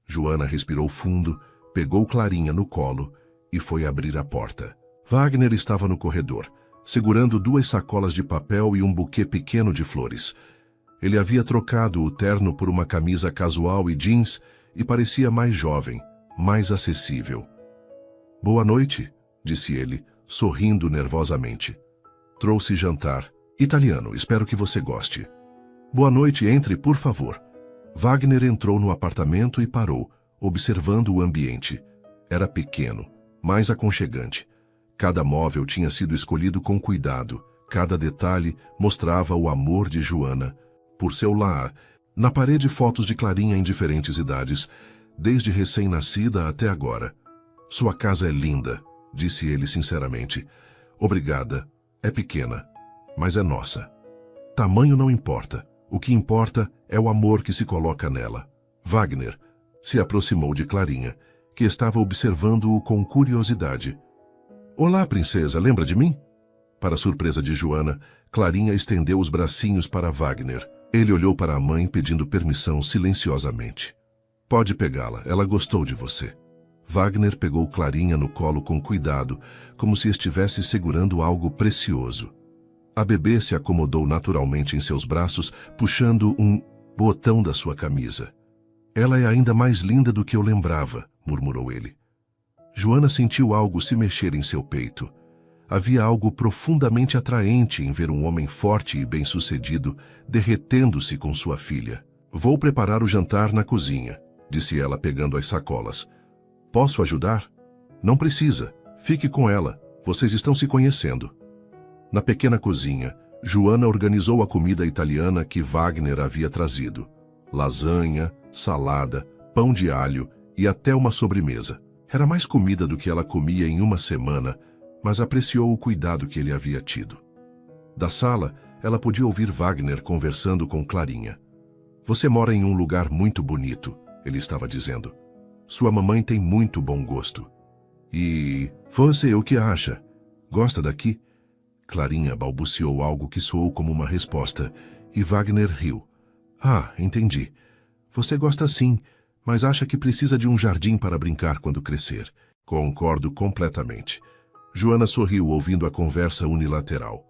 Joana respirou fundo, pegou Clarinha no colo e foi abrir a porta. Wagner estava no corredor, segurando 2 sacolas de papel e um buquê pequeno de flores. Ele havia trocado o terno por uma camisa casual e jeans e parecia mais jovem, mais acessível. Boa noite, disse ele, sorrindo nervosamente. Trouxe jantar. Italiano, espero que você goste. Boa noite, entre, por favor. Wagner entrou no apartamento e parou, observando o ambiente. Era pequeno, mas aconchegante. Cada móvel tinha sido escolhido com cuidado. Cada detalhe mostrava o amor de Joana por seu lar. Na parede, fotos de Clarinha em diferentes idades, desde recém-nascida até agora. Sua casa é linda, disse ele sinceramente. Obrigada. É pequena, mas é nossa. Tamanho não importa. O que importa é o amor que se coloca nela. Wagner se aproximou de Clarinha, que estava observando-o com curiosidade. Olá, princesa, lembra de mim? Para surpresa de Joana, Clarinha estendeu os bracinhos para Wagner. Ele olhou para a mãe pedindo permissão silenciosamente. Pode pegá-la, ela gostou de você. Wagner pegou Clarinha no colo com cuidado, como se estivesse segurando algo precioso. A bebê se acomodou naturalmente em seus braços, puxando um botão da sua camisa. Ela é ainda mais linda do que eu lembrava, murmurou ele. Joana sentiu algo se mexer em seu peito. Havia algo profundamente atraente em ver um homem forte e bem-sucedido derretendo-se com sua filha. Vou preparar o jantar na cozinha, disse ela pegando as sacolas. Posso ajudar? Não precisa. Fique com ela. Vocês estão se conhecendo. Na pequena cozinha, Joana organizou a comida italiana que Wagner havia trazido. Lasanha, salada, pão de alho e até uma sobremesa. Era mais comida do que ela comia em uma semana, mas apreciou o cuidado que ele havia tido. Da sala, ela podia ouvir Wagner conversando com Clarinha. Você mora em um lugar muito bonito, ele estava dizendo. Sua mamãe tem muito bom gosto. E você o que acha? Gosta daqui? Clarinha balbuciou algo que soou como uma resposta, e Wagner riu. Ah, entendi. Você gosta sim, mas acha que precisa de um jardim para brincar quando crescer. Concordo completamente. Joana sorriu ouvindo a conversa unilateral.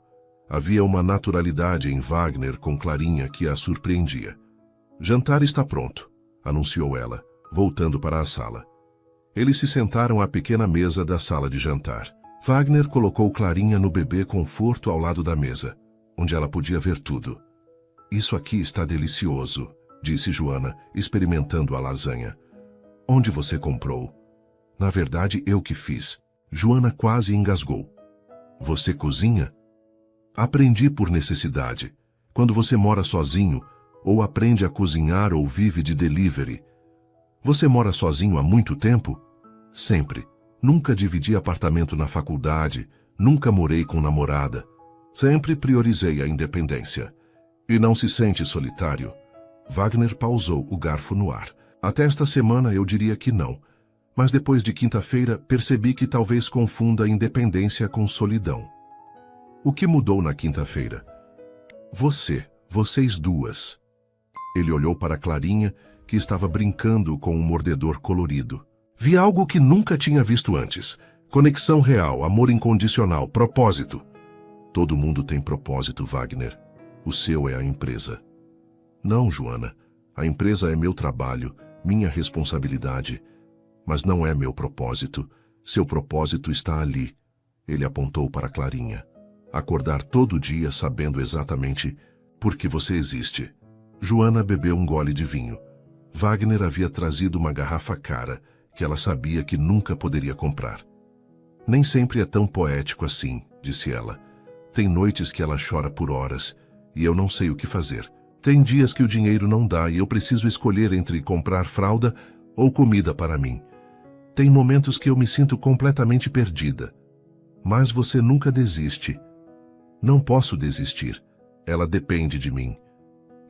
Havia uma naturalidade em Wagner com Clarinha que a surpreendia. Jantar está pronto, anunciou ela, voltando para a sala. Eles se sentaram à pequena mesa da sala de jantar. Wagner colocou Clarinha no bebê conforto ao lado da mesa, onde ela podia ver tudo. Isso aqui está delicioso, disse Joana, experimentando a lasanha. Onde você comprou? Na verdade, eu que fiz. Joana quase engasgou. Você cozinha? Aprendi por necessidade. Quando você mora sozinho, ou aprende a cozinhar ou vive de delivery. Você mora sozinho há muito tempo? Sempre. Nunca dividi apartamento na faculdade, nunca morei com namorada. Sempre priorizei a independência. E não se sente solitário? Wagner pausou o garfo no ar. Até esta semana eu diria que não. Mas depois de quinta-feira percebi que talvez confunda independência com solidão. O que mudou na quinta-feira? Vocês duas. Ele olhou para Clarinha, que estava brincando com um mordedor colorido. Vi algo que nunca tinha visto antes. Conexão real, amor incondicional, propósito. Todo mundo tem propósito, Wagner. O seu é a empresa. Não, Joana. A empresa é meu trabalho, minha responsabilidade. Mas não é meu propósito. Seu propósito está ali. Ele apontou para Clarinha. Acordar todo dia sabendo exatamente por que você existe. Joana bebeu um gole de vinho. Wagner havia trazido uma garrafa cara, que ela sabia que nunca poderia comprar. Nem sempre é tão poético assim, disse ela. Tem noites que ela chora por horas, e eu não sei o que fazer. Tem dias que o dinheiro não dá e eu preciso escolher entre comprar fralda ou comida para mim. Tem momentos que eu me sinto completamente perdida. Mas você nunca desiste. Não posso desistir. Ela depende de mim.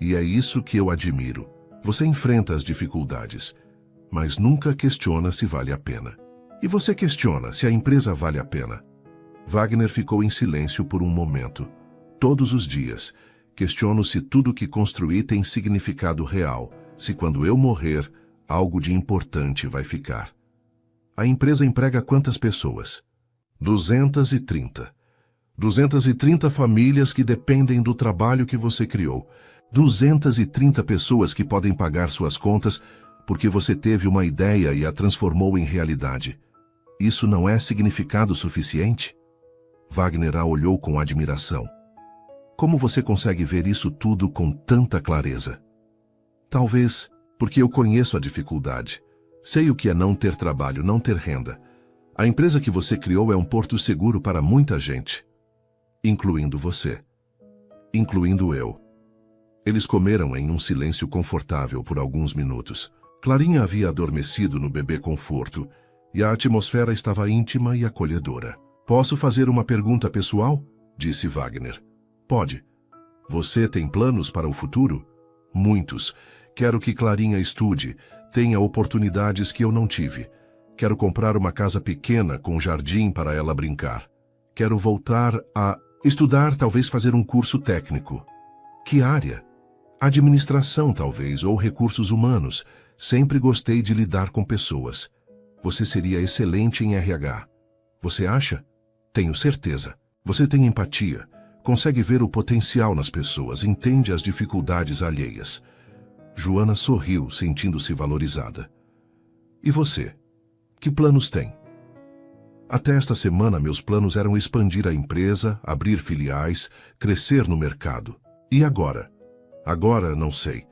E é isso que eu admiro. Você enfrenta as dificuldades, mas nunca questiona se vale a pena. E você questiona se a empresa vale a pena. Wagner ficou em silêncio por um momento. Todos os dias, questiono se tudo que construí tem significado real, se quando eu morrer, algo de importante vai ficar. A empresa emprega quantas pessoas? 230. 230 famílias que dependem do trabalho que você criou. 230 pessoas que podem pagar suas contas porque você teve uma ideia e a transformou em realidade. Isso não é significado suficiente? Wagner a olhou com admiração. Como você consegue ver isso tudo com tanta clareza? Talvez porque eu conheço a dificuldade. Sei o que é não ter trabalho, não ter renda. A empresa que você criou é um porto seguro para muita gente. Incluindo você. Incluindo eu. Eles comeram em um silêncio confortável por alguns minutos. Clarinha havia adormecido no bebê conforto, e a atmosfera estava íntima e acolhedora. Posso fazer uma pergunta pessoal? Disse Wagner. Pode. Você tem planos para o futuro? Muitos. Quero que Clarinha estude, tenha oportunidades que eu não tive. Quero comprar uma casa pequena com jardim para ela brincar. Quero voltar a estudar, talvez fazer um curso técnico. Que área? Administração, talvez, ou recursos humanos. Sempre gostei de lidar com pessoas. Você seria excelente em RH. Você acha? Tenho certeza. Você tem empatia. Consegue ver o potencial nas pessoas, entende as dificuldades alheias. Joana sorriu, sentindo-se valorizada. E você? Que planos tem? Até esta semana meus planos eram expandir a empresa, abrir filiais, crescer no mercado. E agora? Agora não sei.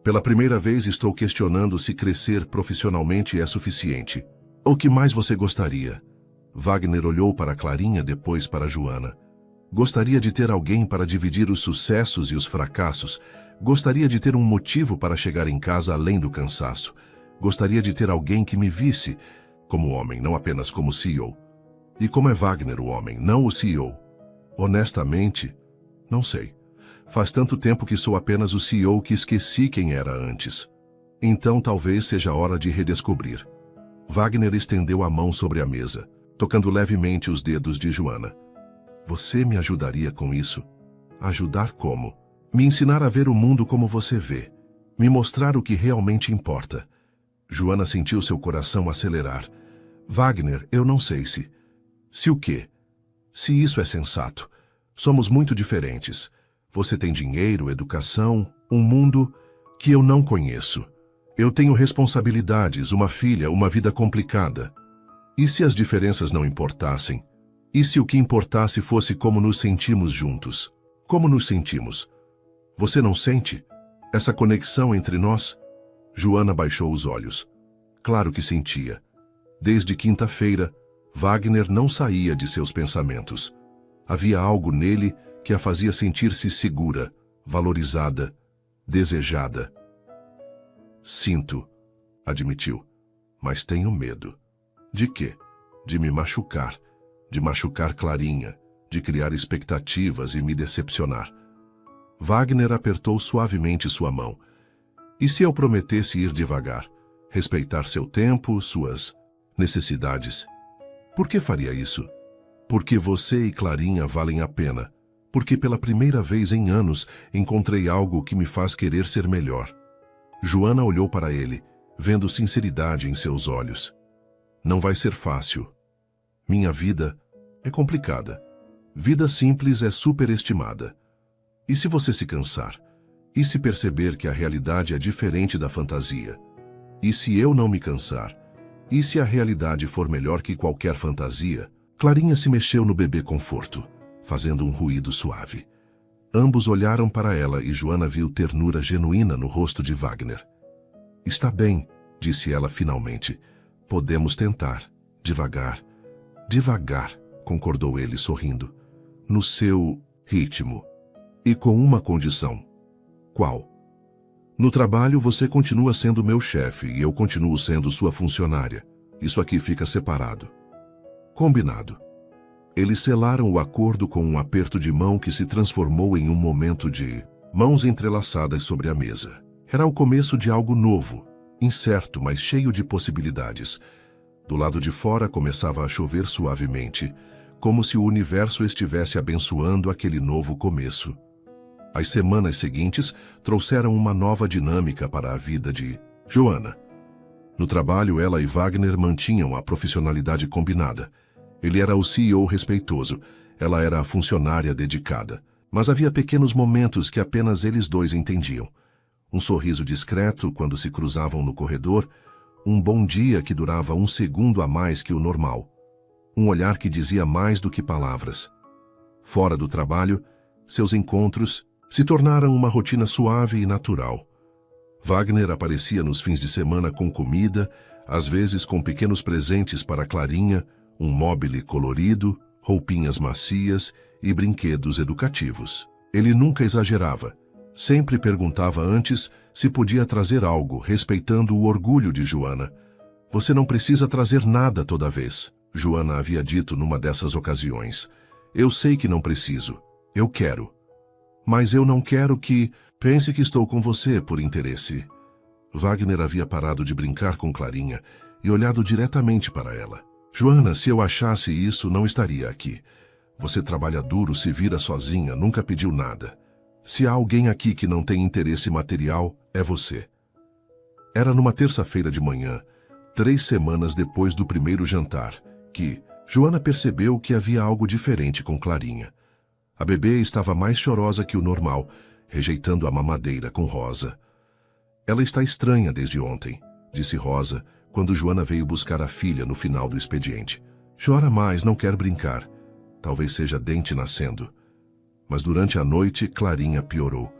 Pela primeira vez estou questionando se crescer profissionalmente é suficiente. O que mais você gostaria? Wagner olhou para Clarinha, depois para Joana. Gostaria de ter alguém para dividir os sucessos e os fracassos. Gostaria de ter um motivo para chegar em casa além do cansaço. Gostaria de ter alguém que me visse como homem, não apenas como CEO. E como é Wagner o homem, não o CEO? Honestamente, não sei. Faz tanto tempo que sou apenas o CEO que esqueci quem era antes. Então talvez seja hora de redescobrir. Wagner estendeu a mão sobre a mesa, tocando levemente os dedos de Joana. Você me ajudaria com isso? Ajudar como? Me ensinar a ver o mundo como você vê. Me mostrar o que realmente importa. Joana sentiu seu coração acelerar. Wagner, eu não sei se... Se o quê? Se isso é sensato. Somos muito diferentes. Você tem dinheiro, educação, um mundo que eu não conheço. Eu tenho responsabilidades, uma filha, uma vida complicada. E se as diferenças não importassem? E se o que importasse fosse como nos sentimos juntos? Como nos sentimos? Você não sente? Essa conexão entre nós? Joana baixou os olhos. Claro que sentia. Desde quinta-feira, Wagner não saía de seus pensamentos. Havia algo nele que a fazia sentir-se segura, valorizada, desejada. Sinto, admitiu, mas tenho medo. De quê? De me machucar, de machucar Clarinha, de criar expectativas e me decepcionar. Wagner apertou suavemente sua mão. E se eu prometesse ir devagar, respeitar seu tempo, suas necessidades? Por que faria isso? Porque você e Clarinha valem a pena. Porque pela primeira vez em anos encontrei algo que me faz querer ser melhor. Joana olhou para ele, vendo sinceridade em seus olhos. Não vai ser fácil. Minha vida é complicada. Vida simples é superestimada. E se você se cansar? E se perceber que a realidade é diferente da fantasia? E se eu não me cansar? E se a realidade for melhor que qualquer fantasia? Clarinha se mexeu no bebê conforto, fazendo um ruído suave. Ambos olharam para ela e Joana viu ternura genuína no rosto de Wagner. Está bem, disse ela finalmente. Podemos tentar. Devagar. Devagar, concordou ele sorrindo. No seu ritmo. E com uma condição. Qual? No trabalho você continua sendo meu chefe e eu continuo sendo sua funcionária. Isso aqui fica separado. Combinado. Eles selaram o acordo com um aperto de mão que se transformou em um momento de mãos entrelaçadas sobre a mesa. Era o começo de algo novo, incerto, mas cheio de possibilidades. Do lado de fora começava a chover suavemente, como se o universo estivesse abençoando aquele novo começo. As semanas seguintes trouxeram uma nova dinâmica para a vida de Joana. No trabalho, ela e Wagner mantinham a profissionalidade combinada. Ele era o CEO respeitoso, ela era a funcionária dedicada. Mas havia pequenos momentos que apenas eles dois entendiam. Um sorriso discreto quando se cruzavam no corredor, um bom dia que durava 1 segundo a mais que o normal. Um olhar que dizia mais do que palavras. Fora do trabalho, seus encontros se tornaram uma rotina suave e natural. Wagner aparecia nos fins de semana com comida, às vezes com pequenos presentes para Clarinha, um mobile colorido, roupinhas macias e brinquedos educativos. Ele nunca exagerava. Sempre perguntava antes se podia trazer algo, respeitando o orgulho de Joana. Você não precisa trazer nada toda vez, Joana havia dito numa dessas ocasiões. Eu sei que não preciso. Eu quero. Mas eu não quero que pense que estou com você por interesse. Wagner havia parado de brincar com Clarinha e olhado diretamente para ela. Joana, se eu achasse isso, não estaria aqui. Você trabalha duro, se vira sozinha, nunca pediu nada. Se há alguém aqui que não tem interesse material, é você. Era numa terça-feira de manhã, 3 semanas depois do primeiro jantar, que Joana percebeu que havia algo diferente com Clarinha. A bebê estava mais chorosa que o normal, rejeitando a mamadeira com Rosa. Ela está estranha desde ontem, disse Rosa, quando Joana veio buscar a filha no final do expediente. Chora mais, não quer brincar. Talvez seja dente nascendo. Mas durante a noite, Clarinha piorou.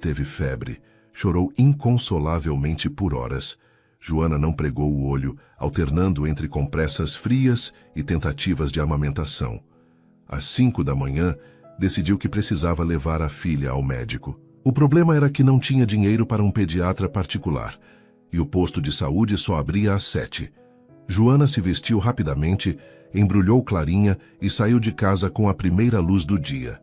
Teve febre, chorou inconsolavelmente por horas. Joana não pregou o olho, alternando entre compressas frias e tentativas de amamentação. Às 5 da manhã, decidiu que precisava levar a filha ao médico. O problema era que não tinha dinheiro para um pediatra particular, e o posto de saúde só abria às 7. Joana se vestiu rapidamente, embrulhou Clarinha e saiu de casa com a primeira luz do dia.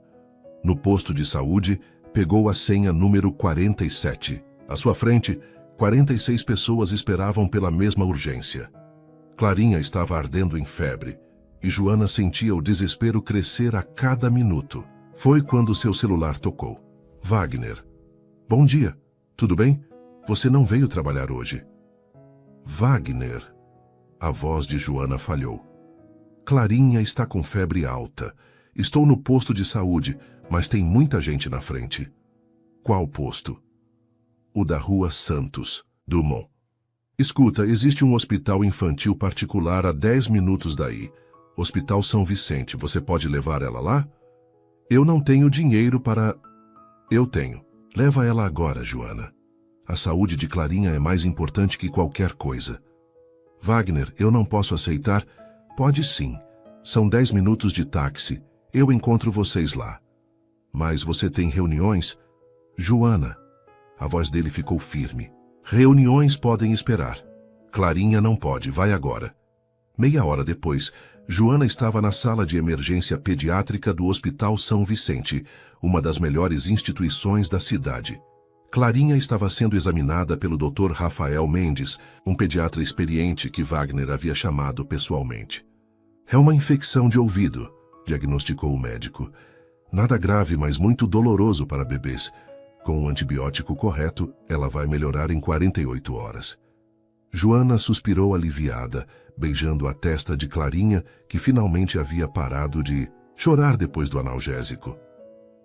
No posto de saúde, pegou a senha número 47. À sua frente, 46 pessoas esperavam pela mesma urgência. Clarinha estava ardendo em febre, e Joana sentia o desespero crescer a cada minuto. Foi quando seu celular tocou. Wagner. Bom dia. Tudo bem? Você não veio trabalhar hoje. Wagner. A voz de Joana falhou. Clarinha está com febre alta. Estou no posto de saúde, mas tem muita gente na frente. Qual posto? O da Rua Santos Dumont. Escuta, existe um hospital infantil particular a 10 minutos daí. Hospital São Vicente. Você pode levar ela lá? Eu não tenho dinheiro para... Eu tenho. Leva ela agora, Joana. A saúde de Clarinha é mais importante que qualquer coisa. Wagner, eu não posso aceitar. Pode sim. São 10 minutos de táxi. Eu encontro vocês lá. Mas você tem reuniões? Joana. A voz dele ficou firme. Reuniões podem esperar. Clarinha não pode. Vai agora. Meia hora depois, Joana estava na sala de emergência pediátrica do Hospital São Vicente, uma das melhores instituições da cidade. Clarinha estava sendo examinada pelo Dr. Rafael Mendes, um pediatra experiente que Wagner havia chamado pessoalmente. É uma infecção de ouvido, diagnosticou o médico. Nada grave, mas muito doloroso para bebês. Com o antibiótico correto, ela vai melhorar em 48 horas. Joana suspirou aliviada, beijando a testa de Clarinha, que finalmente havia parado de chorar depois do analgésico.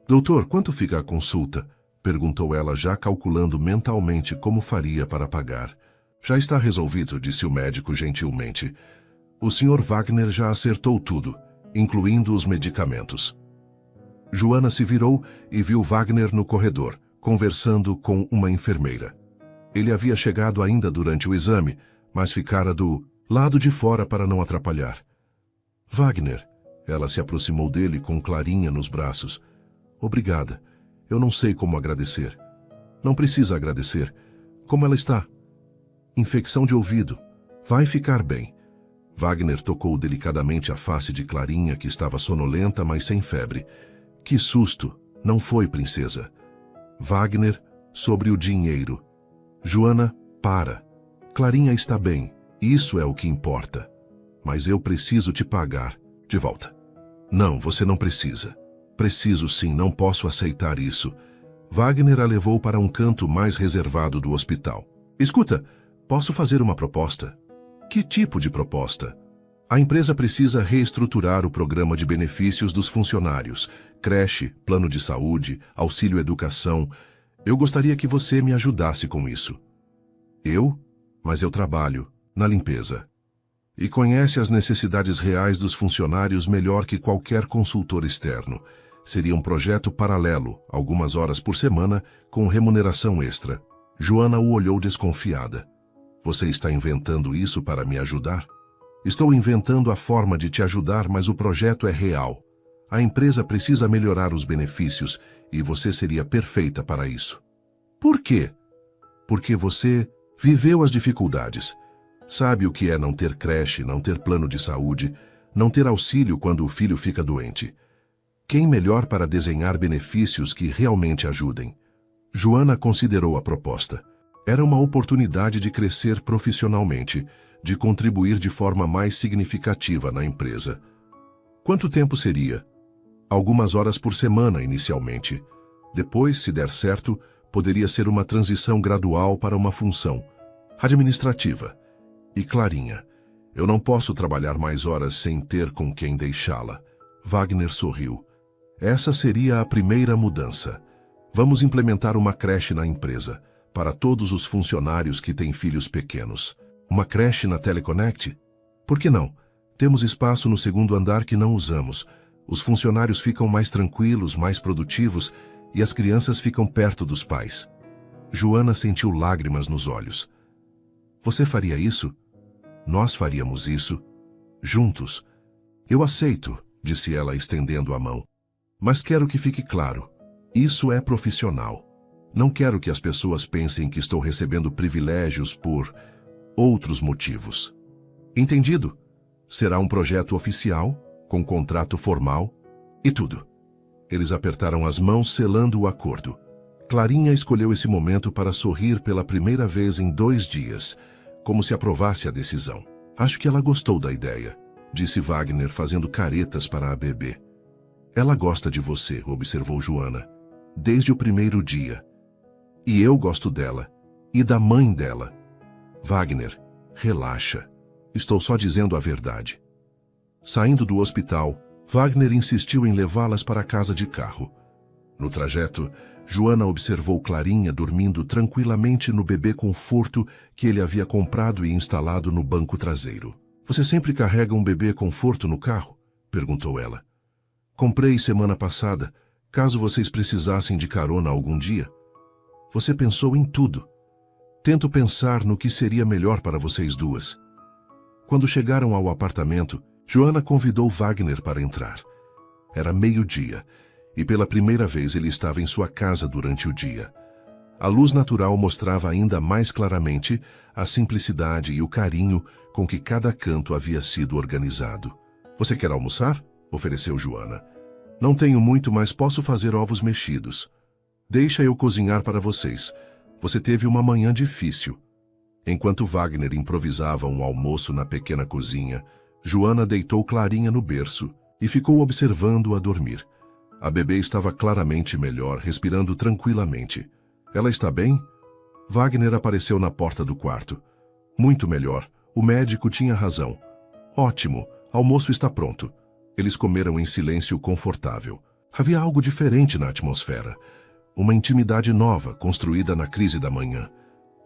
Doutor, quanto fica a consulta? Perguntou ela, já calculando mentalmente como faria para pagar. Já está resolvido, disse o médico gentilmente. O Sr. Wagner já acertou tudo, incluindo os medicamentos. Joana se virou e viu Wagner no corredor, conversando com uma enfermeira. Ele havia chegado ainda durante o exame, mas ficara do lado de fora para não atrapalhar. Wagner, ela se aproximou dele com Clarinha nos braços. Obrigada. Eu não sei como agradecer. Não precisa agradecer. Como ela está? Infecção de ouvido. Vai ficar bem. Wagner tocou delicadamente a face de Clarinha, que estava sonolenta, mas sem febre. Que susto! Não foi, princesa. Wagner, sobre o dinheiro. Joana, para. Clarinha está bem. Isso é o que importa. Mas eu preciso te pagar. De volta. Não, você não precisa. Preciso sim, não posso aceitar isso. Wagner a levou para um canto mais reservado do hospital. Escuta, posso fazer uma proposta? Que tipo de proposta? A empresa precisa reestruturar o programa de benefícios dos funcionários. Creche, plano de saúde, auxílio educação. Eu gostaria que você me ajudasse com isso. Eu? Mas eu trabalho na limpeza. E conhece as necessidades reais dos funcionários melhor que qualquer consultor externo. Seria um projeto paralelo, algumas horas por semana, com remuneração extra. Joana o olhou desconfiada. Você está inventando isso para me ajudar? Estou inventando a forma de te ajudar, mas o projeto é real. A empresa precisa melhorar os benefícios e você seria perfeita para isso. Por quê? Porque você viveu as dificuldades. Sabe o que é não ter creche, não ter plano de saúde, não ter auxílio quando o filho fica doente. Quem melhor para desenhar benefícios que realmente ajudem? Joana considerou a proposta. Era uma oportunidade de crescer profissionalmente, de contribuir de forma mais significativa na empresa. Quanto tempo seria? Algumas horas por semana, inicialmente. Depois, se der certo, poderia ser uma transição gradual para uma função administrativa. E Clarinha, eu não posso trabalhar mais horas sem ter com quem deixá-la. Wagner sorriu. Essa seria a primeira mudança. Vamos implementar uma creche na empresa, para todos os funcionários que têm filhos pequenos. Uma creche na Teleconnect? Por que não? Temos espaço no segundo andar que não usamos. Os funcionários ficam mais tranquilos, mais produtivos e as crianças ficam perto dos pais. Joana sentiu lágrimas nos olhos. Você faria isso? Nós faríamos isso. Juntos. Eu aceito, disse ela estendendo a mão. Mas quero que fique claro. Isso é profissional. Não quero que as pessoas pensem que estou recebendo privilégios por outros motivos. Entendido? Será um projeto oficial, com contrato formal e tudo. Eles apertaram as mãos selando o acordo. Clarinha escolheu esse momento para sorrir pela primeira vez em 2 dias, como se aprovasse a decisão. Acho que ela gostou da ideia, disse Wagner fazendo caretas para a bebê. Ela gosta de você, observou Joana, desde o primeiro dia. E eu gosto dela, e da mãe dela. Wagner, relaxa. Estou só dizendo a verdade. Saindo do hospital, Wagner insistiu em levá-las para casa de carro. No trajeto, Joana observou Clarinha dormindo tranquilamente no bebê conforto que ele havia comprado e instalado no banco traseiro. Você sempre carrega um bebê conforto no carro? Perguntou ela. Comprei semana passada, caso vocês precisassem de carona algum dia. Você pensou em tudo. Tento pensar no que seria melhor para vocês duas. Quando chegaram ao apartamento, Joana convidou Wagner para entrar. Era meio-dia, e pela primeira vez ele estava em sua casa durante o dia. A luz natural mostrava ainda mais claramente a simplicidade e o carinho com que cada canto havia sido organizado. Você quer almoçar? Ofereceu Joana. Não tenho muito, mas posso fazer ovos mexidos. Deixa eu cozinhar para vocês. Você teve uma manhã difícil. Enquanto Wagner improvisava um almoço na pequena cozinha, Joana deitou Clarinha no berço e ficou observando-a dormir. A bebê estava claramente melhor, respirando tranquilamente. Ela está bem? Wagner apareceu na porta do quarto. Muito melhor. O médico tinha razão. Ótimo. Almoço está pronto. Eles comeram em silêncio confortável. Havia algo diferente na atmosfera. Uma intimidade nova, construída na crise da manhã.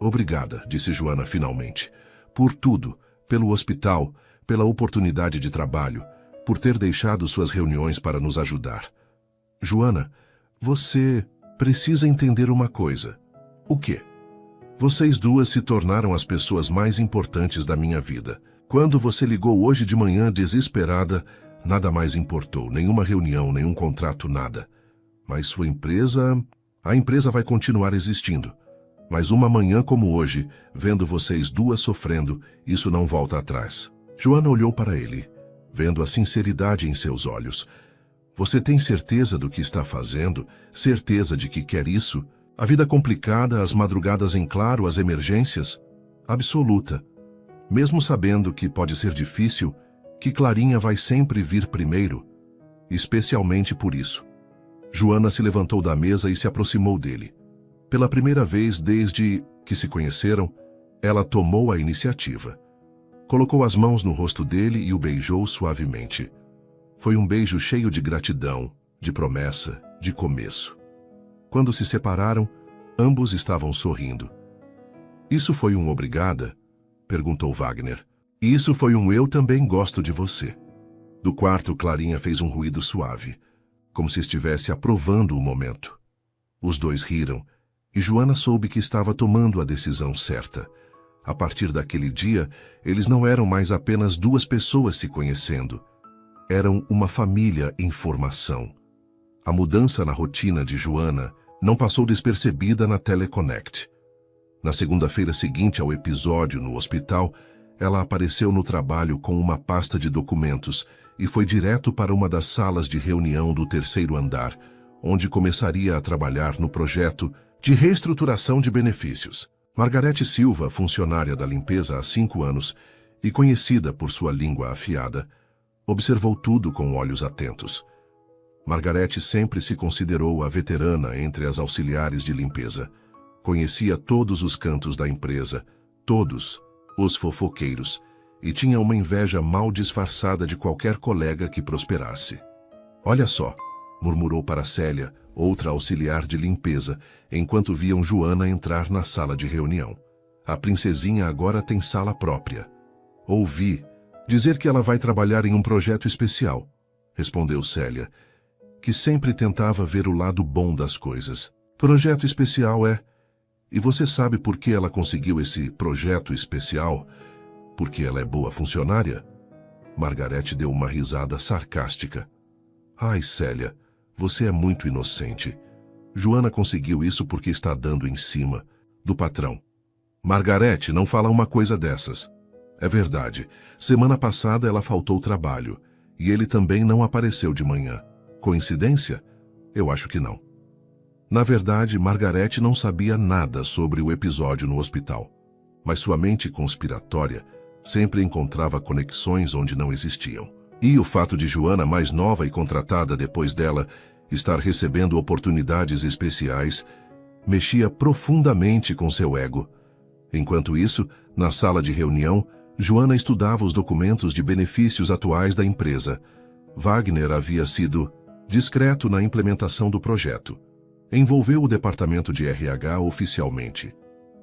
Obrigada, disse Joana finalmente. Por tudo, pelo hospital, pela oportunidade de trabalho, por ter deixado suas reuniões para nos ajudar. Joana, você precisa entender uma coisa. O quê? Vocês duas se tornaram as pessoas mais importantes da minha vida. Quando você ligou hoje de manhã desesperada, nada mais importou, nenhuma reunião, nenhum contrato, nada. Mas sua empresa... A empresa vai continuar existindo. Mas uma manhã como hoje, vendo vocês duas sofrendo, isso não volta atrás. Joana olhou para ele, vendo a sinceridade em seus olhos. Você tem certeza do que está fazendo? Certeza de que quer isso? A vida complicada, as madrugadas em claro, as emergências? Absoluta. Mesmo sabendo que pode ser difícil, que Clarinha vai sempre vir primeiro. Especialmente por isso. Joana se levantou da mesa e se aproximou dele. Pela primeira vez desde que se conheceram, ela tomou a iniciativa. Colocou as mãos no rosto dele e o beijou suavemente. Foi um beijo cheio de gratidão, de promessa, de começo. Quando se separaram, ambos estavam sorrindo. Isso foi um obrigada? Perguntou Wagner. Isso foi um eu também gosto de você. Do quarto, Clarinha fez um ruído suave, como se estivesse aprovando o momento. Os dois riram, e Joana soube que estava tomando a decisão certa. A partir daquele dia, eles não eram mais apenas duas pessoas se conhecendo. Eram uma família em formação. A mudança na rotina de Joana não passou despercebida na Teleconnect. Na segunda-feira seguinte ao episódio no hospital, ela apareceu no trabalho com uma pasta de documentos e foi direto para uma das salas de reunião do 3º andar, onde começaria a trabalhar no projeto de reestruturação de benefícios. Margarete Silva, funcionária da limpeza há 5 anos e conhecida por sua língua afiada, observou tudo com olhos atentos. Margarete sempre se considerou a veterana entre as auxiliares de limpeza. Conhecia todos os cantos da empresa, todos os fofoqueiros, e tinha uma inveja mal disfarçada de qualquer colega que prosperasse. Olha só, murmurou para Célia, outra auxiliar de limpeza, enquanto viam Joana entrar na sala de reunião. A princesinha agora tem sala própria. Ouvi, Dizer que ela vai trabalhar em um projeto especial, respondeu Célia, que sempre tentava ver o lado bom das coisas. Projeto especial é... E você sabe por que ela conseguiu esse projeto especial? Porque ela é boa funcionária? Margarete deu uma risada sarcástica. Ai, Célia, você é muito inocente. Joana conseguiu isso porque está dando em cima do patrão. Margarete, não fala uma coisa dessas. É verdade. Semana passada ela faltou ao trabalho e ele também não apareceu de manhã. Coincidência? Eu acho que não. Na verdade, Margarete não sabia nada sobre o episódio no hospital, mas sua mente conspiratória sempre encontrava conexões onde não existiam. E o fato de Joana, mais nova e contratada depois dela, estar recebendo oportunidades especiais, mexia profundamente com seu ego. Enquanto isso, na sala de reunião, Joana estudava os documentos de benefícios atuais da empresa. Wagner havia sido discreto na implementação do projeto. Envolveu o departamento de RH oficialmente.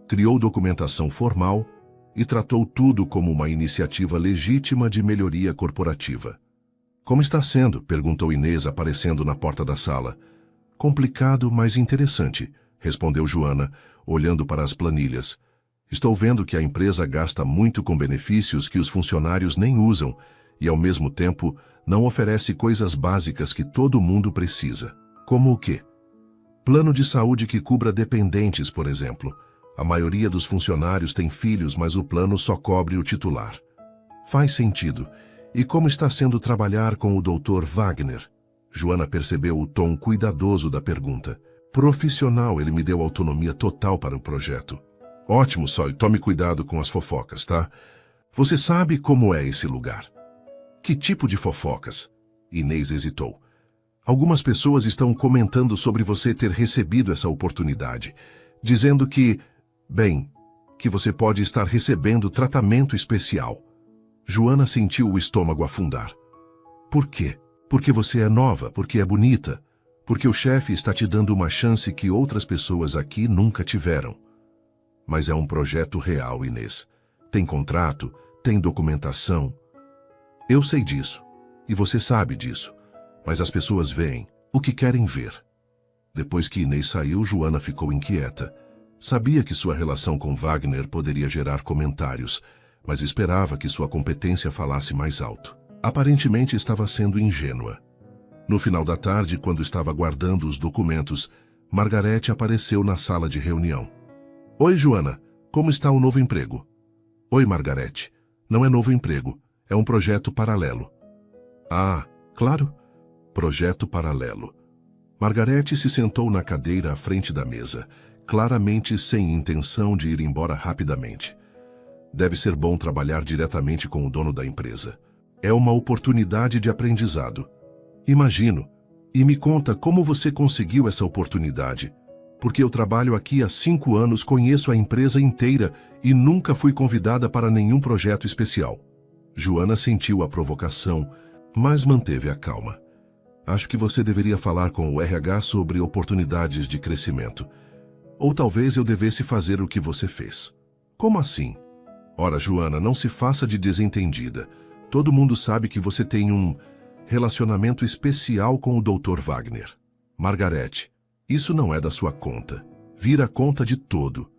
Criou documentação formal e tratou tudo como uma iniciativa legítima de melhoria corporativa. Como está sendo? Perguntou Inês, aparecendo na porta da sala. Complicado, mas interessante, respondeu Joana, olhando para as planilhas. Estou vendo que a empresa gasta muito com benefícios que os funcionários nem usam e, ao mesmo tempo, não oferece coisas básicas que todo mundo precisa. Como o quê? Plano de saúde que cubra dependentes, por exemplo. A maioria dos funcionários tem filhos, mas o plano só cobre o titular. Faz sentido. E como está sendo trabalhar com o Dr. Wagner? Joana percebeu o tom cuidadoso da pergunta. Profissional, ele me deu autonomia total para o projeto. Ótimo, só, e tome cuidado com as fofocas, tá? Você sabe como é esse lugar. Que tipo de fofocas? Inês hesitou. Algumas pessoas estão comentando sobre você ter recebido essa oportunidade, dizendo que, bem, que você pode estar recebendo tratamento especial. Joana sentiu o estômago afundar. Por quê? Porque você é nova, porque é bonita, porque o chefe está te dando uma chance que outras pessoas aqui nunca tiveram. Mas é um projeto real, Inês. Tem contrato, tem documentação. Eu sei disso, e você sabe disso, mas as pessoas veem o que querem ver. Depois que Inês saiu, Joana ficou inquieta. Sabia que sua relação com Wagner poderia gerar comentários, mas esperava que sua competência falasse mais alto. Aparentemente estava sendo ingênua. No final da tarde, quando estava guardando os documentos, Margarete apareceu na sala de reunião. Oi, Joana. Como está o novo emprego? Oi, Margarete. Não é novo emprego. É um projeto paralelo. Ah, claro. Projeto paralelo. Margarete se sentou na cadeira à frente da mesa, claramente sem intenção de ir embora rapidamente. Deve ser bom trabalhar diretamente com o dono da empresa. É uma oportunidade de aprendizado. Imagino. E me conta como você conseguiu essa oportunidade. Porque eu trabalho aqui há 5 anos, conheço a empresa inteira e nunca fui convidada para nenhum projeto especial. Joana sentiu a provocação, mas manteve a calma. Acho que você deveria falar com o RH sobre oportunidades de crescimento. Ou talvez eu devesse fazer o que você fez. Como assim? Ora, Joana, não se faça de desentendida. Todo mundo sabe que você tem um relacionamento especial com o Dr. Wagner. Margarete, isso não é da sua conta. Vira conta de todo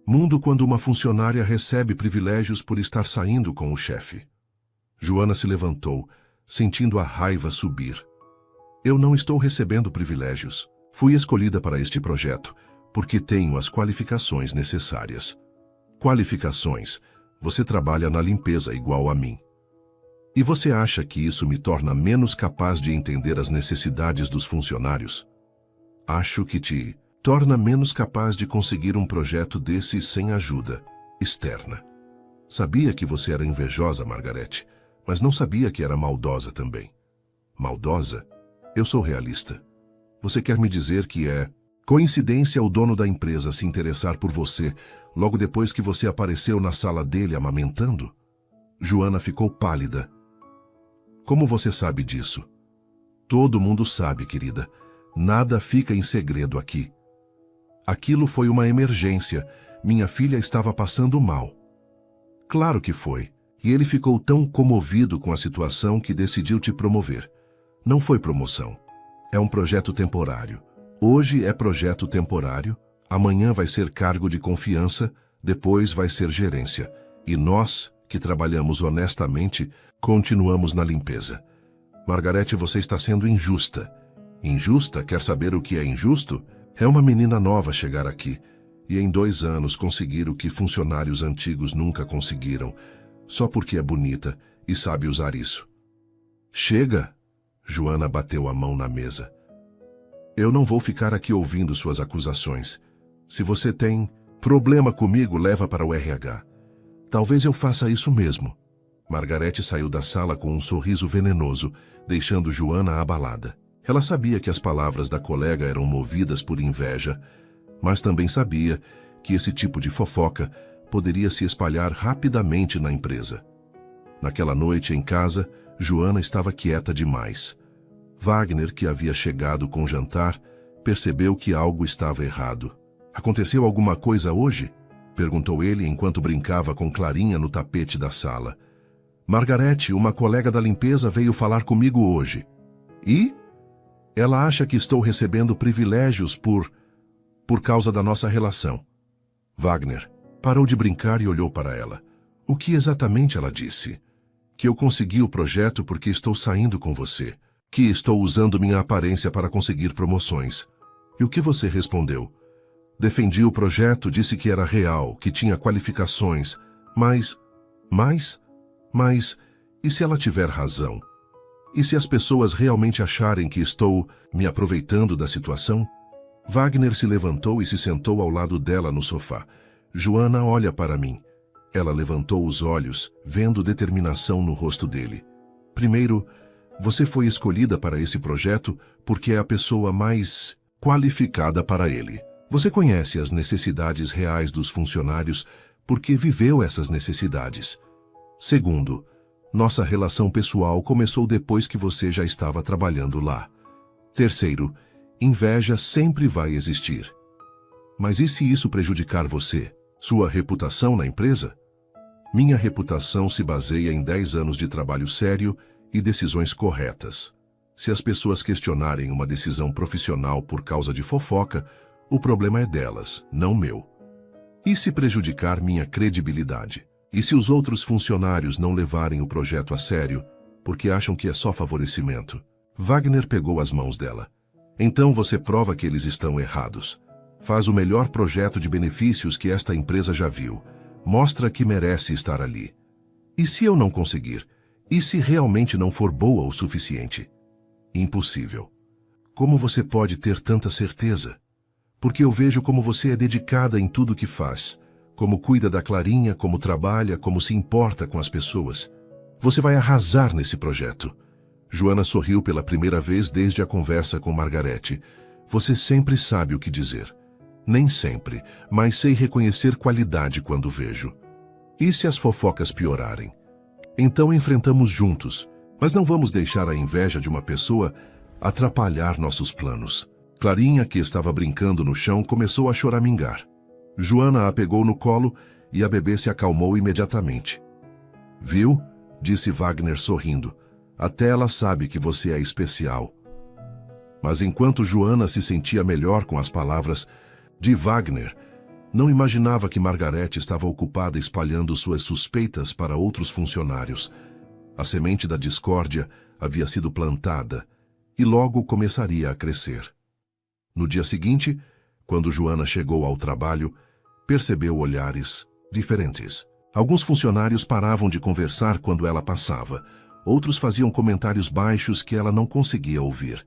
mundo quando uma funcionária recebe privilégios por estar saindo com o chefe. Joana se levantou, sentindo a raiva subir. Eu não estou recebendo privilégios. Fui escolhida para este projeto, porque tenho as qualificações necessárias. Qualificações? Você trabalha na limpeza igual a mim. E você acha que isso me torna menos capaz de entender as necessidades dos funcionários? Acho que te torna menos capaz de conseguir um projeto desse sem ajuda externa. Sabia que você era invejosa, Margarete, mas não sabia que era maldosa também. Maldosa? Eu sou realista. Você quer me dizer que é coincidência o dono da empresa se interessar por você logo depois que você apareceu na sala dele amamentando? Joana ficou pálida. Como você sabe disso? Todo mundo sabe, querida. Nada fica em segredo aqui. Aquilo foi uma emergência. Minha filha estava passando mal. Claro que foi. E ele ficou tão comovido com a situação que decidiu te promover. Não foi promoção. É um projeto temporário. Hoje é projeto temporário, amanhã vai ser cargo de confiança, depois vai ser gerência. E nós, que trabalhamos honestamente, continuamos na limpeza. Margarete, você está sendo injusta. Injusta? Quer saber o que é injusto? É uma menina nova chegar aqui e em 2 anos conseguir o que funcionários antigos nunca conseguiram, só porque é bonita e sabe usar isso. Chega! Joana bateu a mão na mesa. Eu não vou ficar aqui ouvindo suas acusações. Se você tem problema comigo, leva para o RH. Talvez eu faça isso mesmo. Margarete saiu da sala com um sorriso venenoso, deixando Joana abalada. Ela sabia que as palavras da colega eram movidas por inveja, mas também sabia que esse tipo de fofoca poderia se espalhar rapidamente na empresa. Naquela noite em casa, Joana estava quieta demais. Wagner, que havia chegado com o jantar, percebeu que algo estava errado. Aconteceu alguma coisa hoje? Perguntou ele enquanto brincava com Clarinha no tapete da sala. Margarete, uma colega da limpeza, veio falar comigo hoje. E? Ela acha que estou recebendo privilégios por causa da nossa relação. Wagner parou de brincar e olhou para ela. O que exatamente ela disse? Que eu consegui o projeto porque estou saindo com você. Que estou usando minha aparência para conseguir promoções. E o que você respondeu? Defendi o projeto, disse que era real, que tinha qualificações, mas, e se ela tiver razão? E se as pessoas realmente acharem que estou me aproveitando da situação? Wagner se levantou e se sentou ao lado dela no sofá. Joana, olha para mim. Ela levantou os olhos, vendo determinação no rosto dele. Primeiro, você foi escolhida para esse projeto porque é a pessoa mais qualificada para ele. Você conhece as necessidades reais dos funcionários porque viveu essas necessidades. Segundo, nossa relação pessoal começou depois que você já estava trabalhando lá. Terceiro, inveja sempre vai existir. Mas e se isso prejudicar você? Sua reputação na empresa? Minha reputação se baseia em 10 anos de trabalho sério e decisões corretas. Se as pessoas questionarem uma decisão profissional por causa de fofoca, o problema é delas, não meu. E se prejudicar minha credibilidade? E se os outros funcionários não levarem o projeto a sério, porque acham que é só favorecimento? Wagner pegou as mãos dela. Então você prova que eles estão errados. Faz o melhor projeto de benefícios que esta empresa já viu. Mostra que merece estar ali. E se eu não conseguir? E se realmente não for boa o suficiente? Impossível. Como você pode ter tanta certeza? Porque eu vejo como você é dedicada em tudo que faz, como cuida da Clarinha, como trabalha, como se importa com as pessoas. Você vai arrasar nesse projeto. Joana sorriu pela primeira vez desde a conversa com Margarete. Você sempre sabe o que dizer. Nem sempre, mas sei reconhecer qualidade quando vejo. E se as fofocas piorarem? Então enfrentamos juntos, mas não vamos deixar a inveja de uma pessoa atrapalhar nossos planos. Clarinha, que estava brincando no chão, começou a choramingar. Joana a pegou no colo e a bebê se acalmou imediatamente. Viu? Disse Wagner sorrindo. Até ela sabe que você é especial. Mas enquanto Joana se sentia melhor com as palavras de Wagner, não imaginava que Margarete estava ocupada espalhando suas suspeitas para outros funcionários. A semente da discórdia havia sido plantada e logo começaria a crescer. No dia seguinte, quando Joana chegou ao trabalho, percebeu olhares diferentes. Alguns funcionários paravam de conversar quando ela passava. Outros faziam comentários baixos que ela não conseguia ouvir.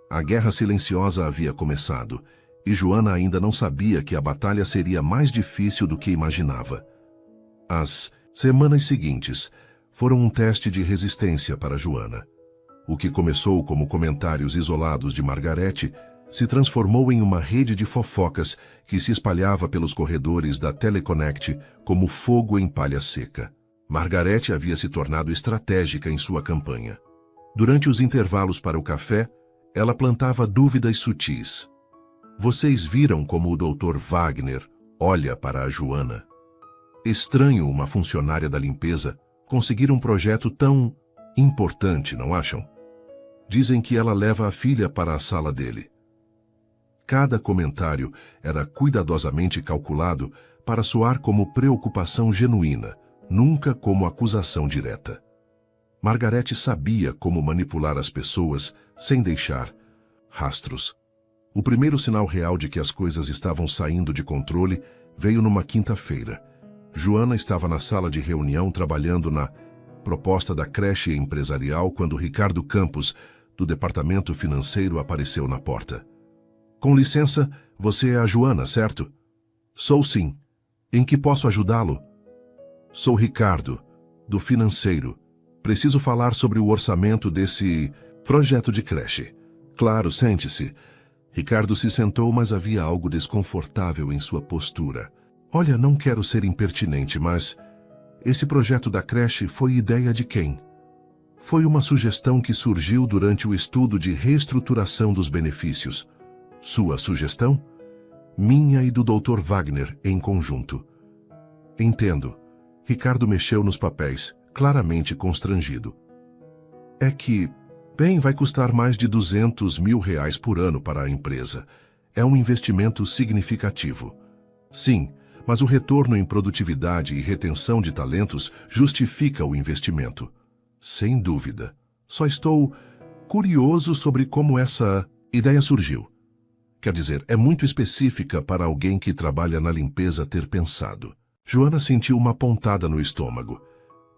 A guerra silenciosa havia começado, e Joana ainda não sabia que a batalha seria mais difícil do que imaginava. As semanas seguintes foram um teste de resistência para Joana. O que começou como comentários isolados de Margarete se transformou em uma rede de fofocas que se espalhava pelos corredores da Teleconnect como fogo em palha seca. Margarete havia se tornado estratégica em sua campanha. Durante os intervalos para o café, ela plantava dúvidas sutis. Vocês viram como o Dr. Wagner olha para a Joana? Estranho uma funcionária da limpeza conseguir um projeto tão importante, não acham? Dizem que ela leva a filha para a sala dele. Cada comentário era cuidadosamente calculado para soar como preocupação genuína, nunca como acusação direta. Margarete sabia como manipular as pessoas sem deixar rastros. O primeiro sinal real de que as coisas estavam saindo de controle veio numa quinta-feira. Joana estava na sala de reunião trabalhando na proposta da creche empresarial quando Ricardo Campos, do departamento financeiro, apareceu na porta. Com licença, você é a Joana, certo? Sou sim. Em que posso ajudá-lo? Sou Ricardo, do financeiro. Preciso falar sobre o orçamento desse projeto de creche. Claro, sente-se. Ricardo se sentou, mas havia algo desconfortável em sua postura. Olha, não quero ser impertinente, mas esse projeto da creche foi ideia de quem? Foi uma sugestão que surgiu durante o estudo de reestruturação dos benefícios. Sua sugestão? Minha e do Dr. Wagner em conjunto. Entendo. Ricardo mexeu nos papéis, claramente constrangido. É que, bem, vai custar mais de R$200 mil por ano para a empresa. É um investimento significativo. Sim, mas o retorno em produtividade e retenção de talentos justifica o investimento. Sem dúvida. Só estou curioso sobre como essa ideia surgiu. Quer dizer, é muito específica para alguém que trabalha na limpeza ter pensado. Joana sentiu uma pontada no estômago.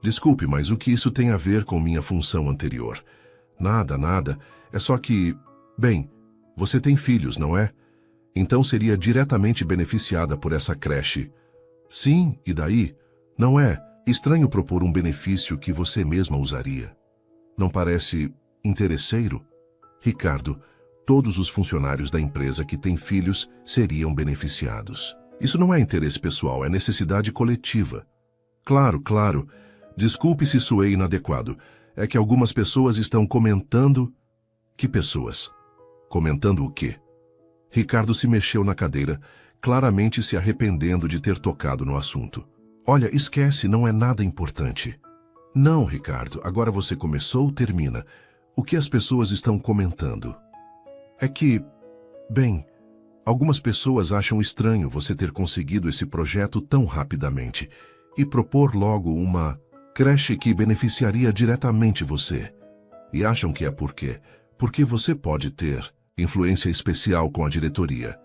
Desculpe, mas o que isso tem a ver com minha função anterior? Nada, nada. É só que... Bem, você tem filhos, não é? Então seria diretamente beneficiada por essa creche. Sim, e daí? Não é estranho propor um benefício que você mesma usaria? Não parece interesseiro? Ricardo, todos os funcionários da empresa que têm filhos seriam beneficiados. Isso não é interesse pessoal, é necessidade coletiva. Claro, claro. Desculpe se soei inadequado. É que algumas pessoas estão comentando... Que pessoas? Comentando o quê? Ricardo se mexeu na cadeira, claramente se arrependendo de ter tocado no assunto. Olha, esquece, não é nada importante. Não, Ricardo, agora você começou, termina. O que as pessoas estão comentando? É que, bem, algumas pessoas acham estranho você ter conseguido esse projeto tão rapidamente e propor logo uma creche que beneficiaria diretamente você. E acham que é porque você pode ter influência especial com a diretoria.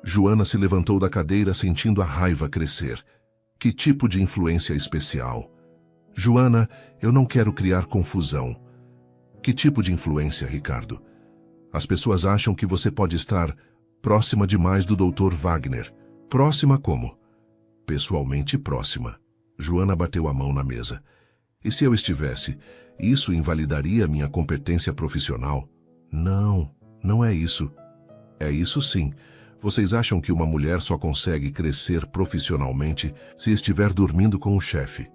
Joana se levantou da cadeira sentindo a raiva crescer. Que tipo de influência especial? Joana, eu não quero criar confusão. Que tipo de influência, Ricardo? As pessoas acham que você pode estar próxima demais do Dr. Wagner. Próxima como? Pessoalmente próxima. Joana bateu a mão na mesa. E se eu estivesse, isso invalidaria minha competência profissional? Não, não é isso. É isso sim. Vocês acham que uma mulher só consegue crescer profissionalmente se estiver dormindo com o chefe?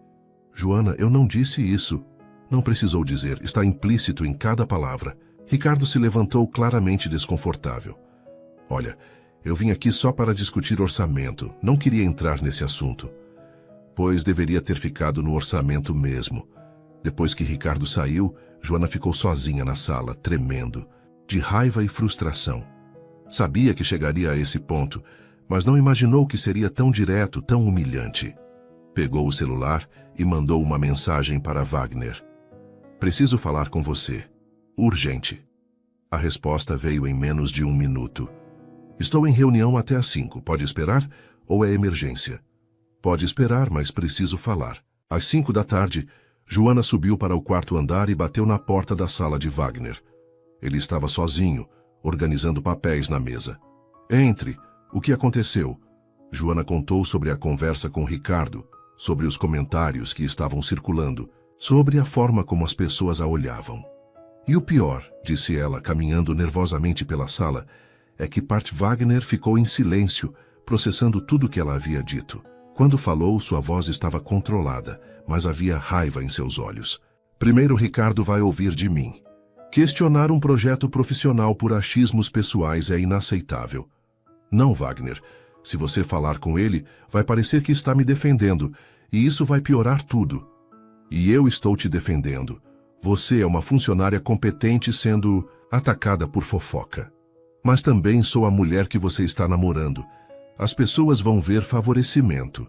Joana, eu não disse isso. Não precisou dizer, está implícito em cada palavra. Ricardo se levantou claramente desconfortável. Olha, eu vim aqui só para discutir orçamento, não queria entrar nesse assunto. Pois deveria ter ficado no orçamento mesmo. Depois que Ricardo saiu, Joana ficou sozinha na sala, tremendo, de raiva e frustração. Sabia que chegaria a esse ponto, mas não imaginou que seria tão direto, tão humilhante. Pegou o celular e mandou uma mensagem para Wagner. Preciso falar com você. Urgente. A resposta veio em menos de 1 minuto. Estou em reunião até às 5. Pode esperar? Ou é emergência? Pode esperar, mas preciso falar. Às 5 da tarde, Joana subiu para o quarto andar e bateu na porta da sala de Wagner. Ele estava sozinho, organizando papéis na mesa. Entre. O que aconteceu? Joana contou sobre a conversa com Ricardo, sobre os comentários que estavam circulando, sobre a forma como as pessoas a olhavam. E o pior, disse ela, caminhando nervosamente pela sala, é que Part Wagner ficou em silêncio, processando tudo que ela havia dito. Quando falou, sua voz estava controlada, mas havia raiva em seus olhos. Primeiro Ricardo vai ouvir de mim. Questionar um projeto profissional por achismos pessoais é inaceitável. Não, Wagner. Se você falar com ele, vai parecer que está me defendendo, e isso vai piorar tudo. E eu estou te defendendo. Você é uma funcionária competente sendo atacada por fofoca. Mas também sou a mulher que você está namorando. As pessoas vão ver favorecimento.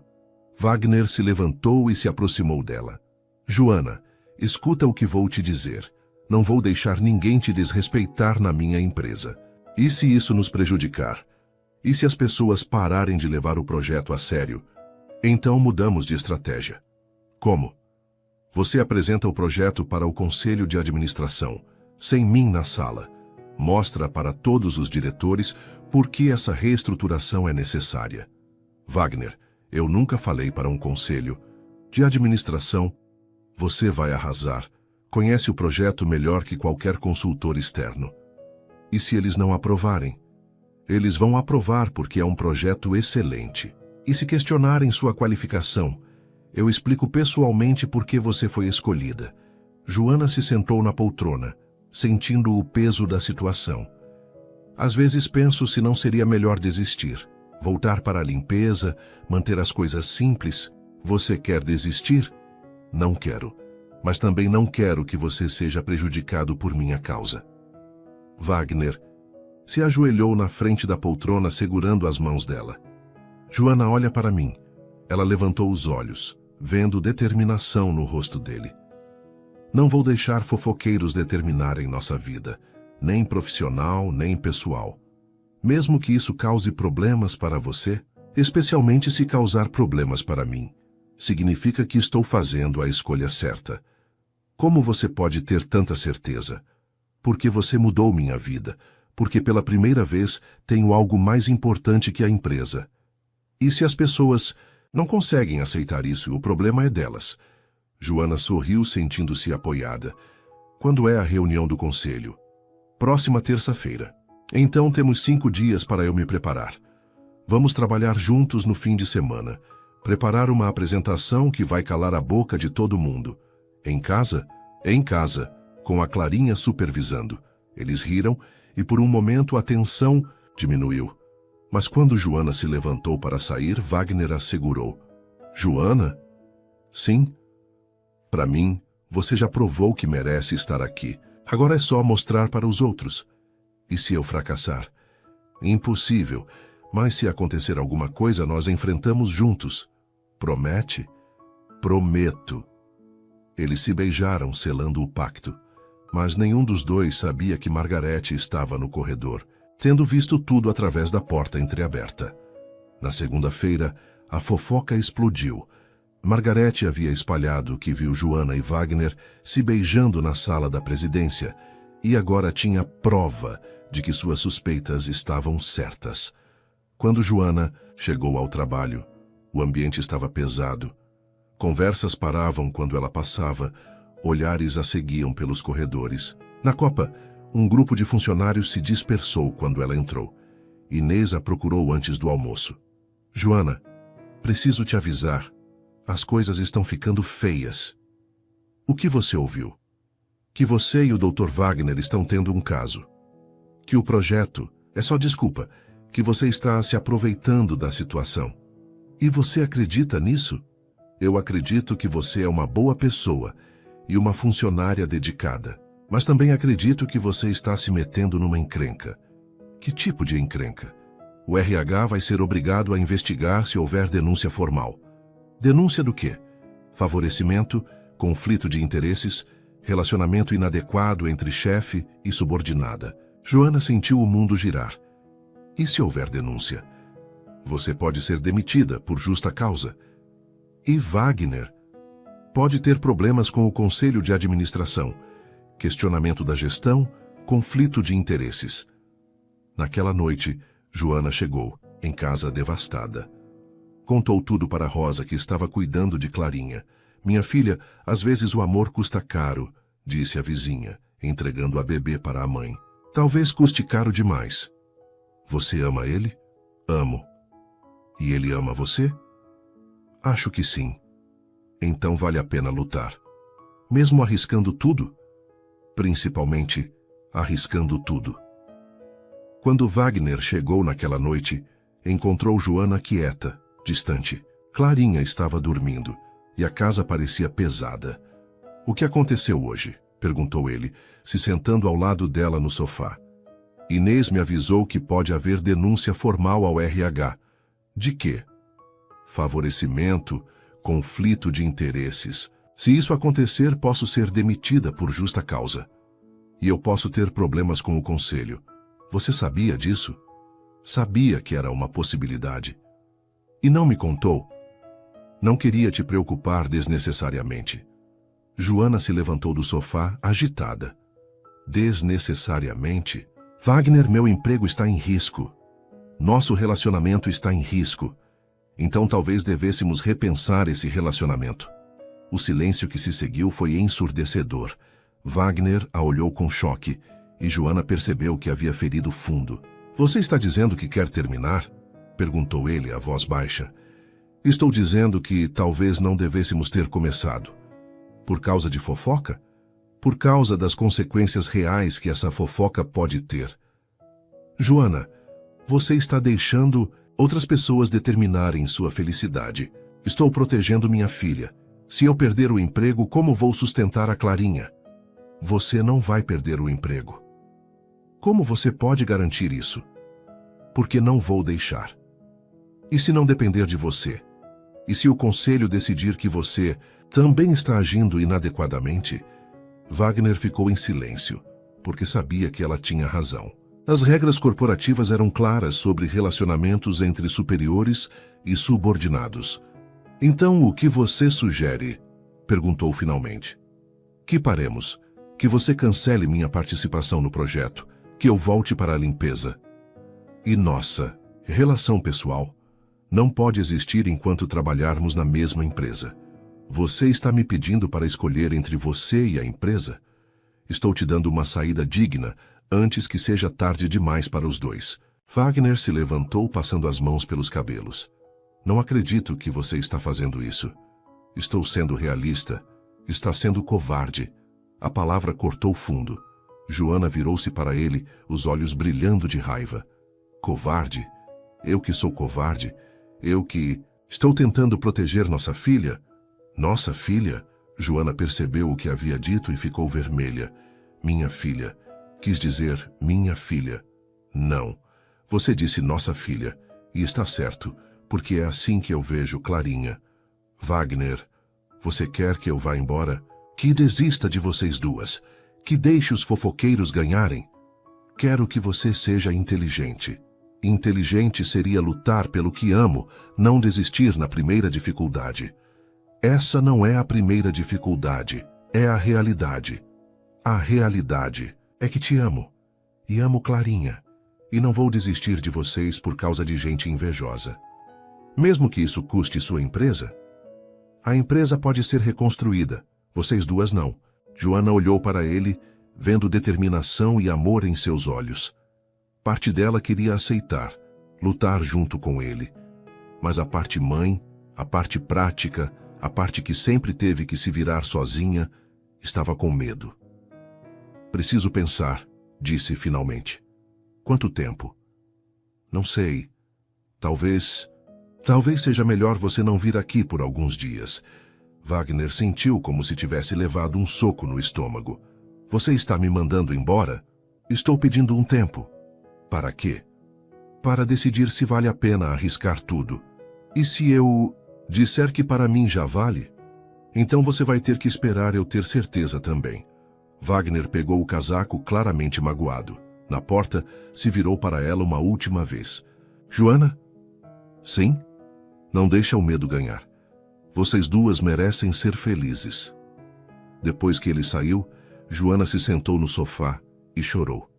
Wagner se levantou e se aproximou dela. Joana, escuta o que vou te dizer. Não vou deixar ninguém te desrespeitar na minha empresa. E se isso nos prejudicar? E se as pessoas pararem de levar o projeto a sério? Então mudamos de estratégia. Como? Você apresenta o projeto para o Conselho de Administração, sem mim na sala. Mostra para todos os diretores por que essa reestruturação é necessária. Wagner, eu nunca falei para um conselho de administração. Você vai arrasar. Conhece o projeto melhor que qualquer consultor externo. E se eles não aprovarem? Eles vão aprovar porque é um projeto excelente. E se questionarem sua qualificação, eu explico pessoalmente por que você foi escolhida. Joana se sentou na poltrona, sentindo o peso da situação. Às vezes penso se não seria melhor desistir, voltar para a limpeza, manter as coisas simples. Você quer desistir? Não quero, mas também não quero que você seja prejudicado por minha causa. Wagner se ajoelhou na frente da poltrona segurando as mãos dela. Joana olha para mim. Ela levantou os olhos, vendo determinação no rosto dele. Não vou deixar fofoqueiros determinarem nossa vida, nem profissional, nem pessoal. Mesmo que isso cause problemas para você, especialmente se causar problemas para mim, significa que estou fazendo a escolha certa. Como você pode ter tanta certeza? Porque você mudou minha vida, porque pela primeira vez tenho algo mais importante que a empresa. E se as pessoas não conseguem aceitar isso, o problema é delas. Joana sorriu, sentindo-se apoiada. Quando é a reunião do conselho? Próxima terça-feira. Então temos 5 dias para eu me preparar. Vamos trabalhar juntos no fim de semana. Preparar uma apresentação que vai calar a boca de todo mundo. Em casa? Em casa, com a Clarinha supervisando. Eles riram e por um momento a tensão diminuiu. Mas quando Joana se levantou para sair, Wagner a segurou. Joana? Sim. Para mim, você já provou que merece estar aqui. Agora é só mostrar para os outros. E se eu fracassar? Impossível. Mas se acontecer alguma coisa, nós enfrentamos juntos. Promete? Prometo. Eles se beijaram, selando o pacto. Mas nenhum dos dois sabia que Margarete estava no corredor, tendo visto tudo através da porta entreaberta. Na segunda-feira, a fofoca explodiu. Margarete havia espalhado que viu Joana e Wagner se beijando na sala da presidência e agora tinha prova de que suas suspeitas estavam certas. Quando Joana chegou ao trabalho, o ambiente estava pesado. Conversas paravam quando ela passava, olhares a seguiam pelos corredores. Na copa, um grupo de funcionários se dispersou quando ela entrou. Inês a procurou antes do almoço. Joana, preciso te avisar. As coisas estão ficando feias. O que você ouviu? Que você e o Dr. Wagner estão tendo um caso. Que o projeto é só desculpa, que você está se aproveitando da situação. E você acredita nisso? Eu acredito que você é uma boa pessoa e uma funcionária dedicada. Mas também acredito que você está se metendo numa encrenca. Que tipo de encrenca? O RH vai ser obrigado a investigar se houver denúncia formal. Denúncia do quê? Favorecimento, conflito de interesses, relacionamento inadequado entre chefe e subordinada. Joana sentiu o mundo girar. E se houver denúncia? Você pode ser demitida por justa causa. E Wagner pode ter problemas com o conselho de administração, questionamento da gestão, conflito de interesses. Naquela noite, Joana chegou, em casa devastada. Contou tudo para Rosa, que estava cuidando de Clarinha. Minha filha, às vezes o amor custa caro, disse a vizinha, entregando a bebê para a mãe. Talvez custe caro demais. Você ama ele? Amo. E ele ama você? Acho que sim. Então vale a pena lutar. Mesmo arriscando tudo? Principalmente, arriscando tudo. Quando Wagner chegou naquela noite, encontrou Joana quieta, distante. Clarinha estava dormindo, e a casa parecia pesada. O que aconteceu hoje? Perguntou ele, se sentando ao lado dela no sofá. Inês me avisou que pode haver denúncia formal ao RH. De quê? Favorecimento, conflito de interesses. Se isso acontecer, posso ser demitida por justa causa. E eu posso ter problemas com o conselho. Você sabia disso? Sabia que era uma possibilidade. E não me contou? Não queria te preocupar desnecessariamente. Joana se levantou do sofá, agitada. Desnecessariamente? Wagner, meu emprego está em risco. Nosso relacionamento está em risco. Então talvez devêssemos repensar esse relacionamento. O silêncio que se seguiu foi ensurdecedor. Wagner a olhou com choque, e Joana percebeu que havia ferido fundo. Você está dizendo que quer terminar? Perguntou ele, a voz baixa. Estou dizendo que talvez não devêssemos ter começado. Por causa de fofoca? Por causa das consequências reais que essa fofoca pode ter. Joana, você está deixando outras pessoas determinarem sua felicidade. Estou protegendo minha filha. Se eu perder o emprego, como vou sustentar a Clarinha? Você não vai perder o emprego. Como você pode garantir isso? Porque não vou deixar. E se não depender de você? E se o conselho decidir que você também está agindo inadequadamente? Wagner ficou em silêncio, porque sabia que ela tinha razão. As regras corporativas eram claras sobre relacionamentos entre superiores e subordinados. Então, o que você sugere? Perguntou finalmente. Que paremos. Que você cancele minha participação no projeto. Que eu volte para a limpeza. E nossa relação pessoal não pode existir enquanto trabalharmos na mesma empresa. Você está me pedindo para escolher entre você e a empresa? Estou te dando uma saída digna antes que seja tarde demais para os dois. Wagner se levantou passando as mãos pelos cabelos. Não acredito que você está fazendo isso. Estou sendo realista. Está sendo covarde. A palavra cortou fundo. Joana virou-se para ele, os olhos brilhando de raiva. Covarde? Eu que sou covarde? Eu que estou tentando proteger nossa filha? Nossa filha? Joana percebeu o que havia dito e ficou vermelha. Minha filha. Quis dizer minha filha. Não. Você disse nossa filha. E está certo, porque é assim que eu vejo Clarinha. Wagner, você quer que eu vá embora? Que desista de vocês duas. Que deixe os fofoqueiros ganharem. Quero que você seja inteligente. Inteligente seria lutar pelo que amo, não desistir na primeira dificuldade. Essa não é a primeira dificuldade, é a realidade. A realidade é que te amo, e amo Clarinha, e não vou desistir de vocês por causa de gente invejosa. Mesmo que isso custe sua empresa, a empresa pode ser reconstruída, vocês duas não. Joana olhou para ele, vendo determinação e amor em seus olhos. Parte dela queria aceitar, lutar junto com ele. Mas a parte mãe, a parte prática, a parte que sempre teve que se virar sozinha, estava com medo. Preciso pensar, disse finalmente. Quanto tempo? Não sei. Talvez seja melhor você não vir aqui por alguns dias. Wagner sentiu como se tivesse levado um soco no estômago. Você está me mandando embora? Estou pedindo um tempo. Para quê? Para decidir se vale a pena arriscar tudo. E se eu disser que para mim já vale? Então você vai ter que esperar eu ter certeza também. Wagner pegou o casaco claramente magoado. Na porta, se virou para ela uma última vez. Joana? Sim? Não deixa o medo ganhar. Vocês duas merecem ser felizes. Depois que ele saiu, Joana se sentou no sofá e chorou.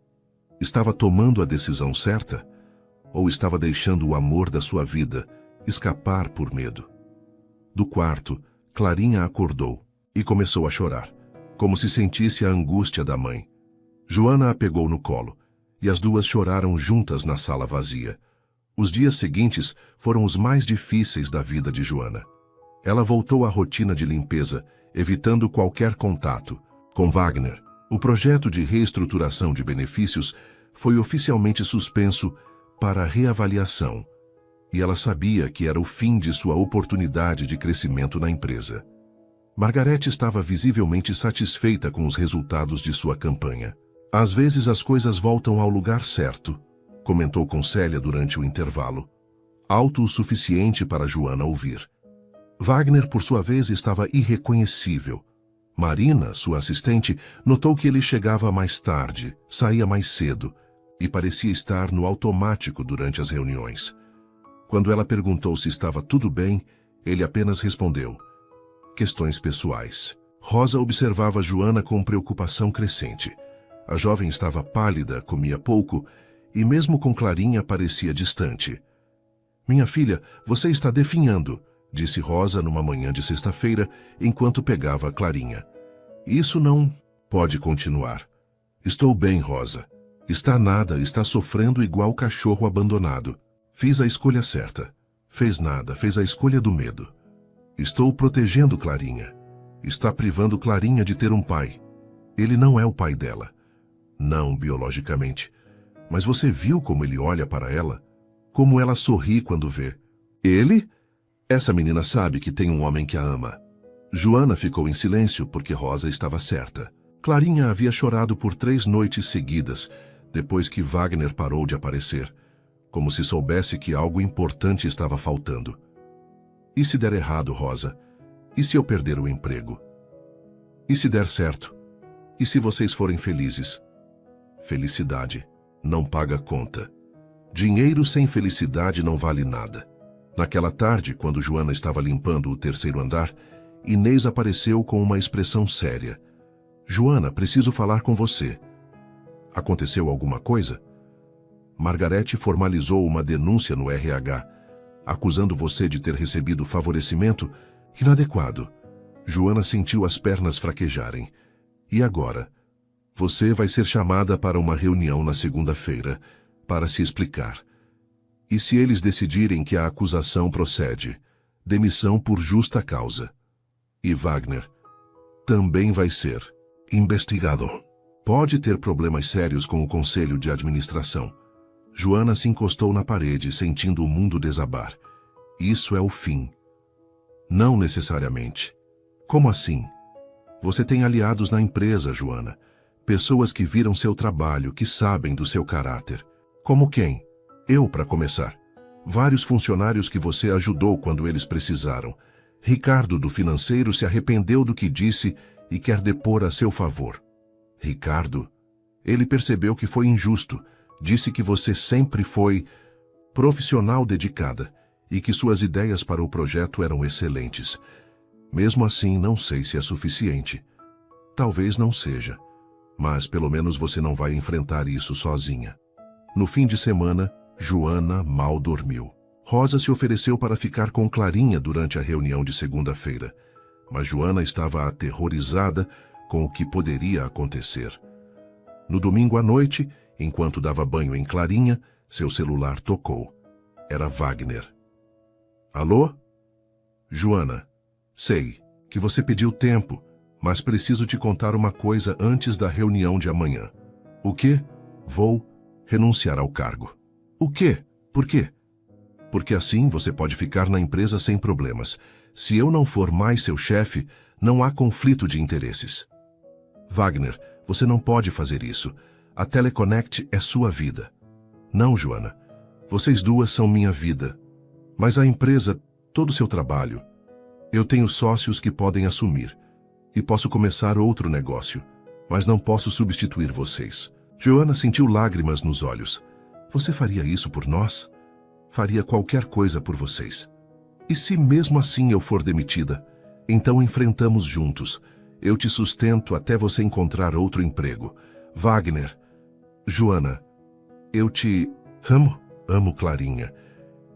Estava tomando a decisão certa? Ou estava deixando o amor da sua vida escapar por medo? Do quarto, Clarinha acordou e começou a chorar, como se sentisse a angústia da mãe. Joana a pegou no colo, e as duas choraram juntas na sala vazia. Os dias seguintes foram os mais difíceis da vida de Joana. Ela voltou à rotina de limpeza, evitando qualquer contato com Wagner. O projeto de reestruturação de benefícios foi oficialmente suspenso para reavaliação, e ela sabia que era o fim de sua oportunidade de crescimento na empresa. Margarete estava visivelmente satisfeita com os resultados de sua campanha. Às vezes as coisas voltam ao lugar certo, comentou com Célia durante o intervalo. Alto o suficiente para Joana ouvir. Wagner, por sua vez, estava irreconhecível. Marina, sua assistente, notou que ele chegava mais tarde, saía mais cedo e parecia estar no automático durante as reuniões. Quando ela perguntou se estava tudo bem, ele apenas respondeu: questões pessoais. Rosa observava Joana com preocupação crescente. A jovem estava pálida, comia pouco e mesmo com Clarinha parecia distante. Minha filha, você está definhando, disse Rosa numa manhã de sexta-feira, enquanto pegava a Clarinha. Isso não pode continuar. Estou bem, Rosa. Está nada, está sofrendo igual cachorro abandonado. Fiz a escolha certa. Fez nada, fez a escolha do medo. Estou protegendo Clarinha. Está privando Clarinha de ter um pai. Ele não é o pai dela. Não biologicamente. Mas você viu como ele olha para ela? Como ela sorri quando vê. Ele? Essa menina sabe que tem um homem que a ama. Joana ficou em silêncio porque Rosa estava certa. Clarinha havia chorado por 3 noites seguidas, depois que Wagner parou de aparecer, como se soubesse que algo importante estava faltando. E se der errado, Rosa? E se eu perder o emprego? E se der certo? E se vocês forem felizes? Felicidade não paga conta. Dinheiro sem felicidade não vale nada. Naquela tarde, quando Joana estava limpando o 3º andar, Inês apareceu com uma expressão séria. Joana, preciso falar com você. Aconteceu alguma coisa? Margarete formalizou uma denúncia no RH, acusando você de ter recebido favorecimento inadequado. Joana sentiu as pernas fraquejarem. E agora? Você vai ser chamada para uma reunião na segunda-feira, para se explicar. E se eles decidirem que a acusação procede, demissão por justa causa. E Wagner também vai ser investigado. Pode ter problemas sérios com o conselho de administração. Joana se encostou na parede, sentindo o mundo desabar. Isso é o fim. Não necessariamente. Como assim? Você tem aliados na empresa, Joana. Pessoas que viram seu trabalho, que sabem do seu caráter. Como quem? Eu, para começar. Vários funcionários que você ajudou quando eles precisaram. Ricardo, do financeiro, se arrependeu do que disse e quer depor a seu favor. Ricardo? Ele percebeu que foi injusto. Disse que você sempre foi profissional dedicada e que suas ideias para o projeto eram excelentes. Mesmo assim, não sei se é suficiente. Talvez não seja. Mas pelo menos você não vai enfrentar isso sozinha. No fim de semana, Joana mal dormiu. Rosa se ofereceu para ficar com Clarinha durante a reunião de segunda-feira, mas Joana estava aterrorizada com o que poderia acontecer. No domingo à noite, enquanto dava banho em Clarinha, seu celular tocou. Era Wagner. Alô? Joana, sei que você pediu tempo, mas preciso te contar uma coisa antes da reunião de amanhã. O quê? Vou renunciar ao cargo. O quê? Por quê? Porque assim você pode ficar na empresa sem problemas. Se eu não for mais seu chefe, não há conflito de interesses. Wagner, você não pode fazer isso. A Teleconnect é sua vida. Não, Joana. Vocês duas são minha vida. Mas a empresa, todo o seu trabalho. Eu tenho sócios que podem assumir. E posso começar outro negócio. Mas não posso substituir vocês. Joana sentiu lágrimas nos olhos. Você faria isso por nós? Faria qualquer coisa por vocês. E se mesmo assim eu for demitida? Então enfrentamos juntos. Eu te sustento até você encontrar outro emprego. Wagner. Joana, eu te amo. Amo Clarinha.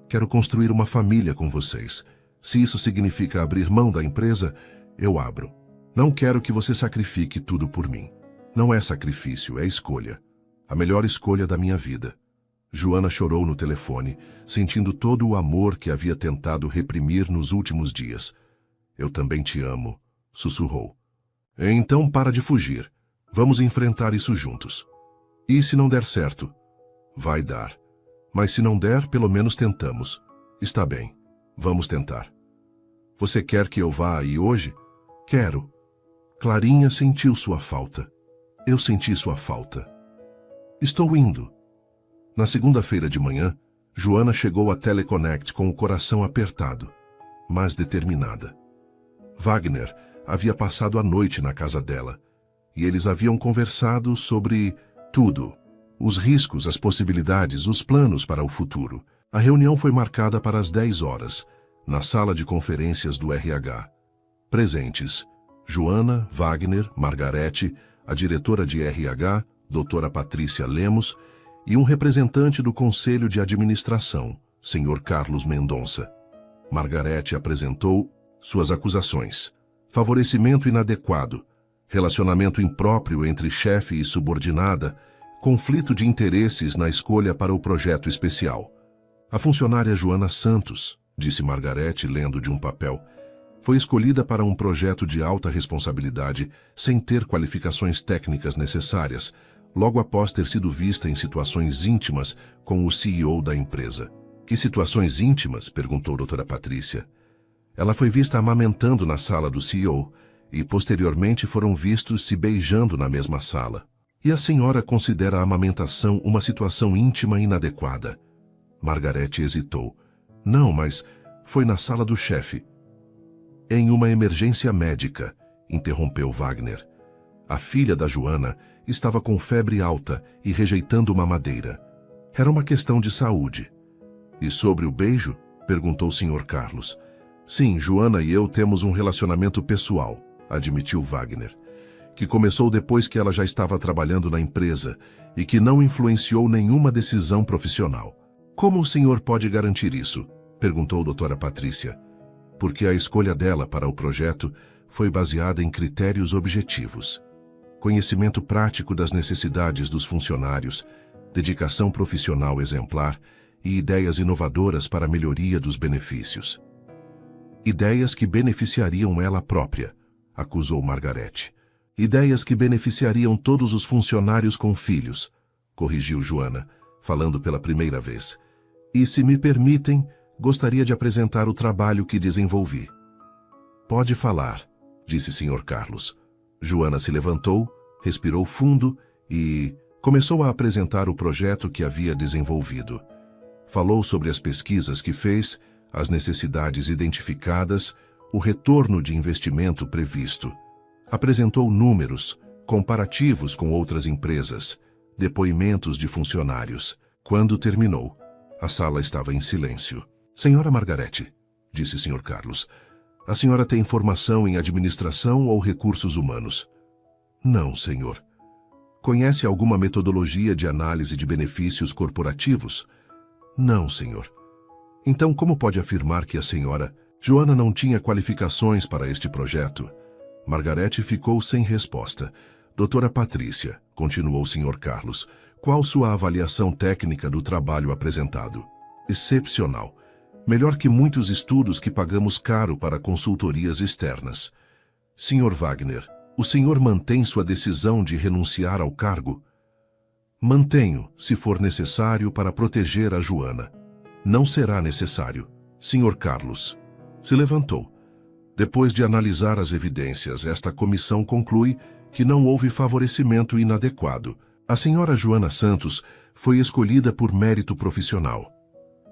Quero construir uma família com vocês. Se isso significa abrir mão da empresa, eu abro. Não quero que você sacrifique tudo por mim. Não é sacrifício, é escolha. A melhor escolha da minha vida. Joana chorou no telefone, sentindo todo o amor que havia tentado reprimir nos últimos dias. Eu também te amo, sussurrou. Então para de fugir. Vamos enfrentar isso juntos. E se não der certo? Vai dar. Mas se não der, pelo menos tentamos. Está bem. Vamos tentar. Você quer que eu vá aí hoje? Quero. Clarinha sentiu sua falta. Eu senti sua falta. Estou indo. Na segunda-feira de manhã, Joana chegou a Teleconnect com o coração apertado, mas determinada. Wagner havia passado a noite na casa dela, e eles haviam conversado sobre tudo. Os riscos, as possibilidades, os planos para o futuro. A reunião foi marcada para as 10 horas, na sala de conferências do RH. Presentes: Joana, Wagner, Margarete, a diretora de RH, doutora Patrícia Lemos, e um representante do Conselho de Administração, Sr. Carlos Mendonça. Margarete apresentou suas acusações: favorecimento inadequado, relacionamento impróprio entre chefe e subordinada, conflito de interesses na escolha para o projeto especial. A funcionária Joana Santos, disse Margarete lendo de um papel, foi escolhida para um projeto de alta responsabilidade sem ter qualificações técnicas necessárias, logo após ter sido vista em situações íntimas com o CEO da empresa. Que situações íntimas? Perguntou a doutora Patrícia. Ela foi vista amamentando na sala do CEO e posteriormente foram vistos se beijando na mesma sala. E a senhora considera a amamentação uma situação íntima inadequada? Margarete hesitou. Não, mas foi na sala do chefe. Em uma emergência médica, interrompeu Wagner. A filha da Joana estava com febre alta e rejeitando uma madeira. Era uma questão de saúde. E sobre o beijo? Perguntou o Sr. Carlos. Sim, Joana e eu temos um relacionamento pessoal, admitiu Wagner, que começou depois que ela já estava trabalhando na empresa e que não influenciou nenhuma decisão profissional. Como o senhor pode garantir isso? Perguntou a doutora Patrícia. Porque a escolha dela para o projeto foi baseada em critérios objetivos. Conhecimento prático das necessidades dos funcionários, dedicação profissional exemplar e ideias inovadoras para a melhoria dos benefícios. Ideias que beneficiariam ela própria, acusou Margarete. Ideias que beneficiariam todos os funcionários com filhos, corrigiu Joana, falando pela primeira vez. E, se me permitem, gostaria de apresentar o trabalho que desenvolvi. Pode falar, disse Sr. Carlos. Joana se levantou, respirou fundo e começou a apresentar o projeto que havia desenvolvido. Falou sobre as pesquisas que fez, as necessidades identificadas, o retorno de investimento previsto. Apresentou números, comparativos com outras empresas, depoimentos de funcionários. Quando terminou, a sala estava em silêncio. Senhora Margarete, disse Sr. Carlos, a senhora tem formação em administração ou recursos humanos? Não, senhor. Conhece alguma metodologia de análise de benefícios corporativos? Não, senhor. Então, como pode afirmar que a senhora Joana não tinha qualificações para este projeto? Margarete ficou sem resposta. Doutora Patrícia, continuou o Sr. Carlos, qual sua avaliação técnica do trabalho apresentado? Excepcional. Melhor que muitos estudos que pagamos caro para consultorias externas. Sr. Wagner, o senhor mantém sua decisão de renunciar ao cargo? Mantenho, se for necessário para proteger a Joana. Não será necessário. Sr. Carlos se levantou. Depois de analisar as evidências, esta comissão conclui que não houve favorecimento inadequado. A senhora Joana Santos foi escolhida por mérito profissional,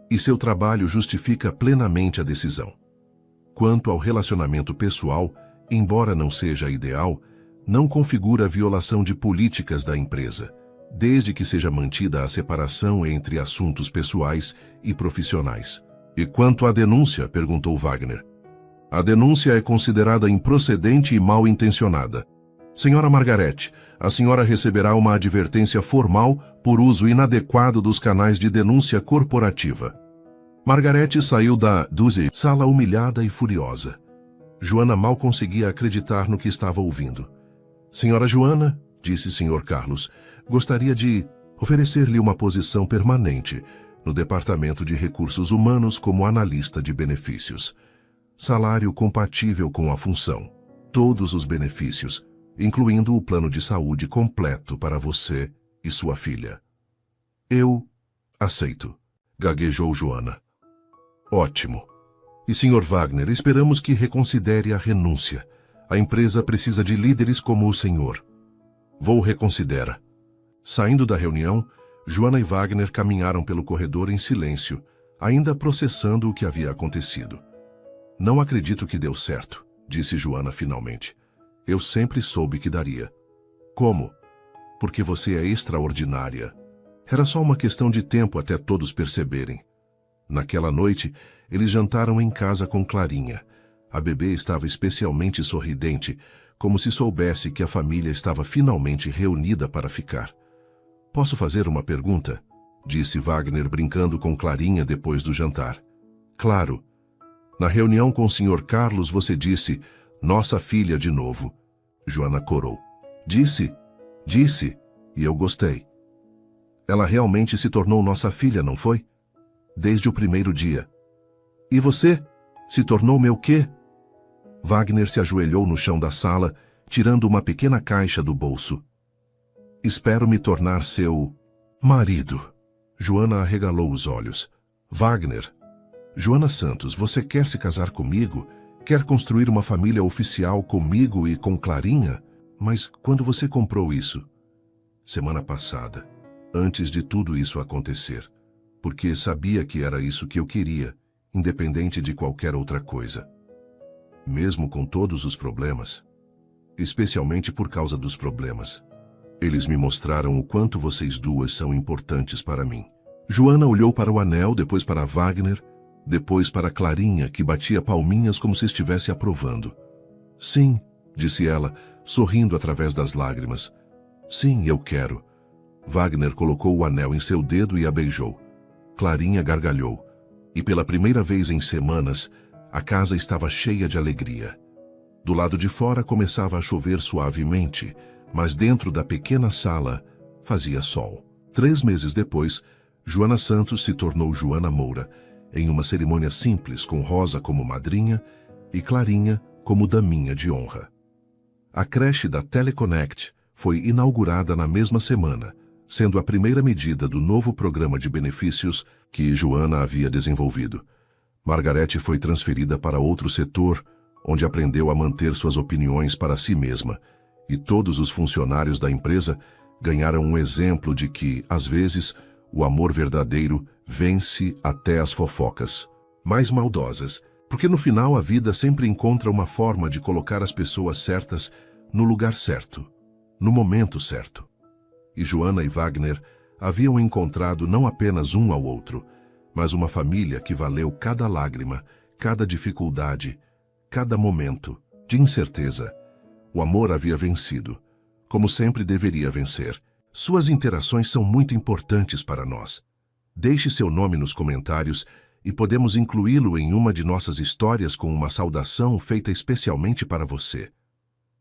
e seu trabalho justifica plenamente a decisão. Quanto ao relacionamento pessoal, embora não seja ideal, não configura violação de políticas da empresa, desde que seja mantida a separação entre assuntos pessoais e profissionais. E quanto à denúncia? Perguntou Wagner. A denúncia é considerada improcedente e mal intencionada. Senhora Margarete, a senhora receberá uma advertência formal por uso inadequado dos canais de denúncia corporativa. Margarete saiu da sala humilhada e furiosa. Joana mal conseguia acreditar no que estava ouvindo. Senhora Joana, disse Sr. Carlos, gostaria de oferecer-lhe uma posição permanente no Departamento de Recursos Humanos como analista de benefícios. Salário compatível com a função. Todos os benefícios, incluindo o plano de saúde completo para você e sua filha. Eu aceito, gaguejou Joana. Ótimo. E Sr. Wagner, esperamos que reconsidere a renúncia. A empresa precisa de líderes como o senhor. Vou reconsidera. Saindo da reunião, Joana e Wagner caminharam pelo corredor em silêncio, ainda processando o que havia acontecido. Não acredito que deu certo, disse Joana finalmente. Eu sempre soube que daria. Como? Porque você é extraordinária. Era só uma questão de tempo até todos perceberem. Naquela noite, eles jantaram em casa com Clarinha. A bebê estava especialmente sorridente, como se soubesse que a família estava finalmente reunida para ficar. Posso fazer uma pergunta? Disse Wagner brincando com Clarinha depois do jantar. Claro. Na reunião com o Sr. Carlos você disse, nossa filha de novo. Joana corou. Disse, e eu gostei. Ela realmente se tornou nossa filha, não foi? Desde o primeiro dia. E você? Se tornou meu quê? Wagner se ajoelhou no chão da sala, tirando uma pequena caixa do bolso. Espero me tornar seu marido. Joana arregalou os olhos. Wagner. Joana Santos, você quer se casar comigo? Quer construir uma família oficial comigo e com Clarinha? Mas quando você comprou isso? Semana passada, antes de tudo isso acontecer. Porque sabia que era isso que eu queria, independente de qualquer outra coisa. Mesmo com todos os problemas. Especialmente por causa dos problemas. Eles me mostraram o quanto vocês duas são importantes para mim. Joana olhou para o anel, depois para Wagner, depois para Clarinha, que batia palminhas como se estivesse aprovando. Sim, disse ela, sorrindo através das lágrimas. Sim, eu quero. Wagner colocou o anel em seu dedo e a beijou. Clarinha gargalhou. E pela primeira vez em semanas, a casa estava cheia de alegria. Do lado de fora começava a chover suavemente, mas dentro da pequena sala fazia sol. 3 meses depois, Joana Santos se tornou Joana Moura, em uma cerimônia simples com Rosa como madrinha e Clarinha como daminha de honra. A creche da Teleconnect foi inaugurada na mesma semana, sendo a primeira medida do novo programa de benefícios que Joana havia desenvolvido. Margarete foi transferida para outro setor, onde aprendeu a manter suas opiniões para si mesma, e todos os funcionários da empresa ganharam um exemplo de que, às vezes, o amor verdadeiro vence até as fofocas mais maldosas, porque no final a vida sempre encontra uma forma de colocar as pessoas certas no lugar certo, no momento certo. E Joana e Wagner haviam encontrado não apenas um ao outro, mas uma família que valeu cada lágrima, cada dificuldade, cada momento de incerteza. O amor havia vencido, como sempre deveria vencer. Suas interações são muito importantes para nós. Deixe seu nome nos comentários e podemos incluí-lo em uma de nossas histórias com uma saudação feita especialmente para você.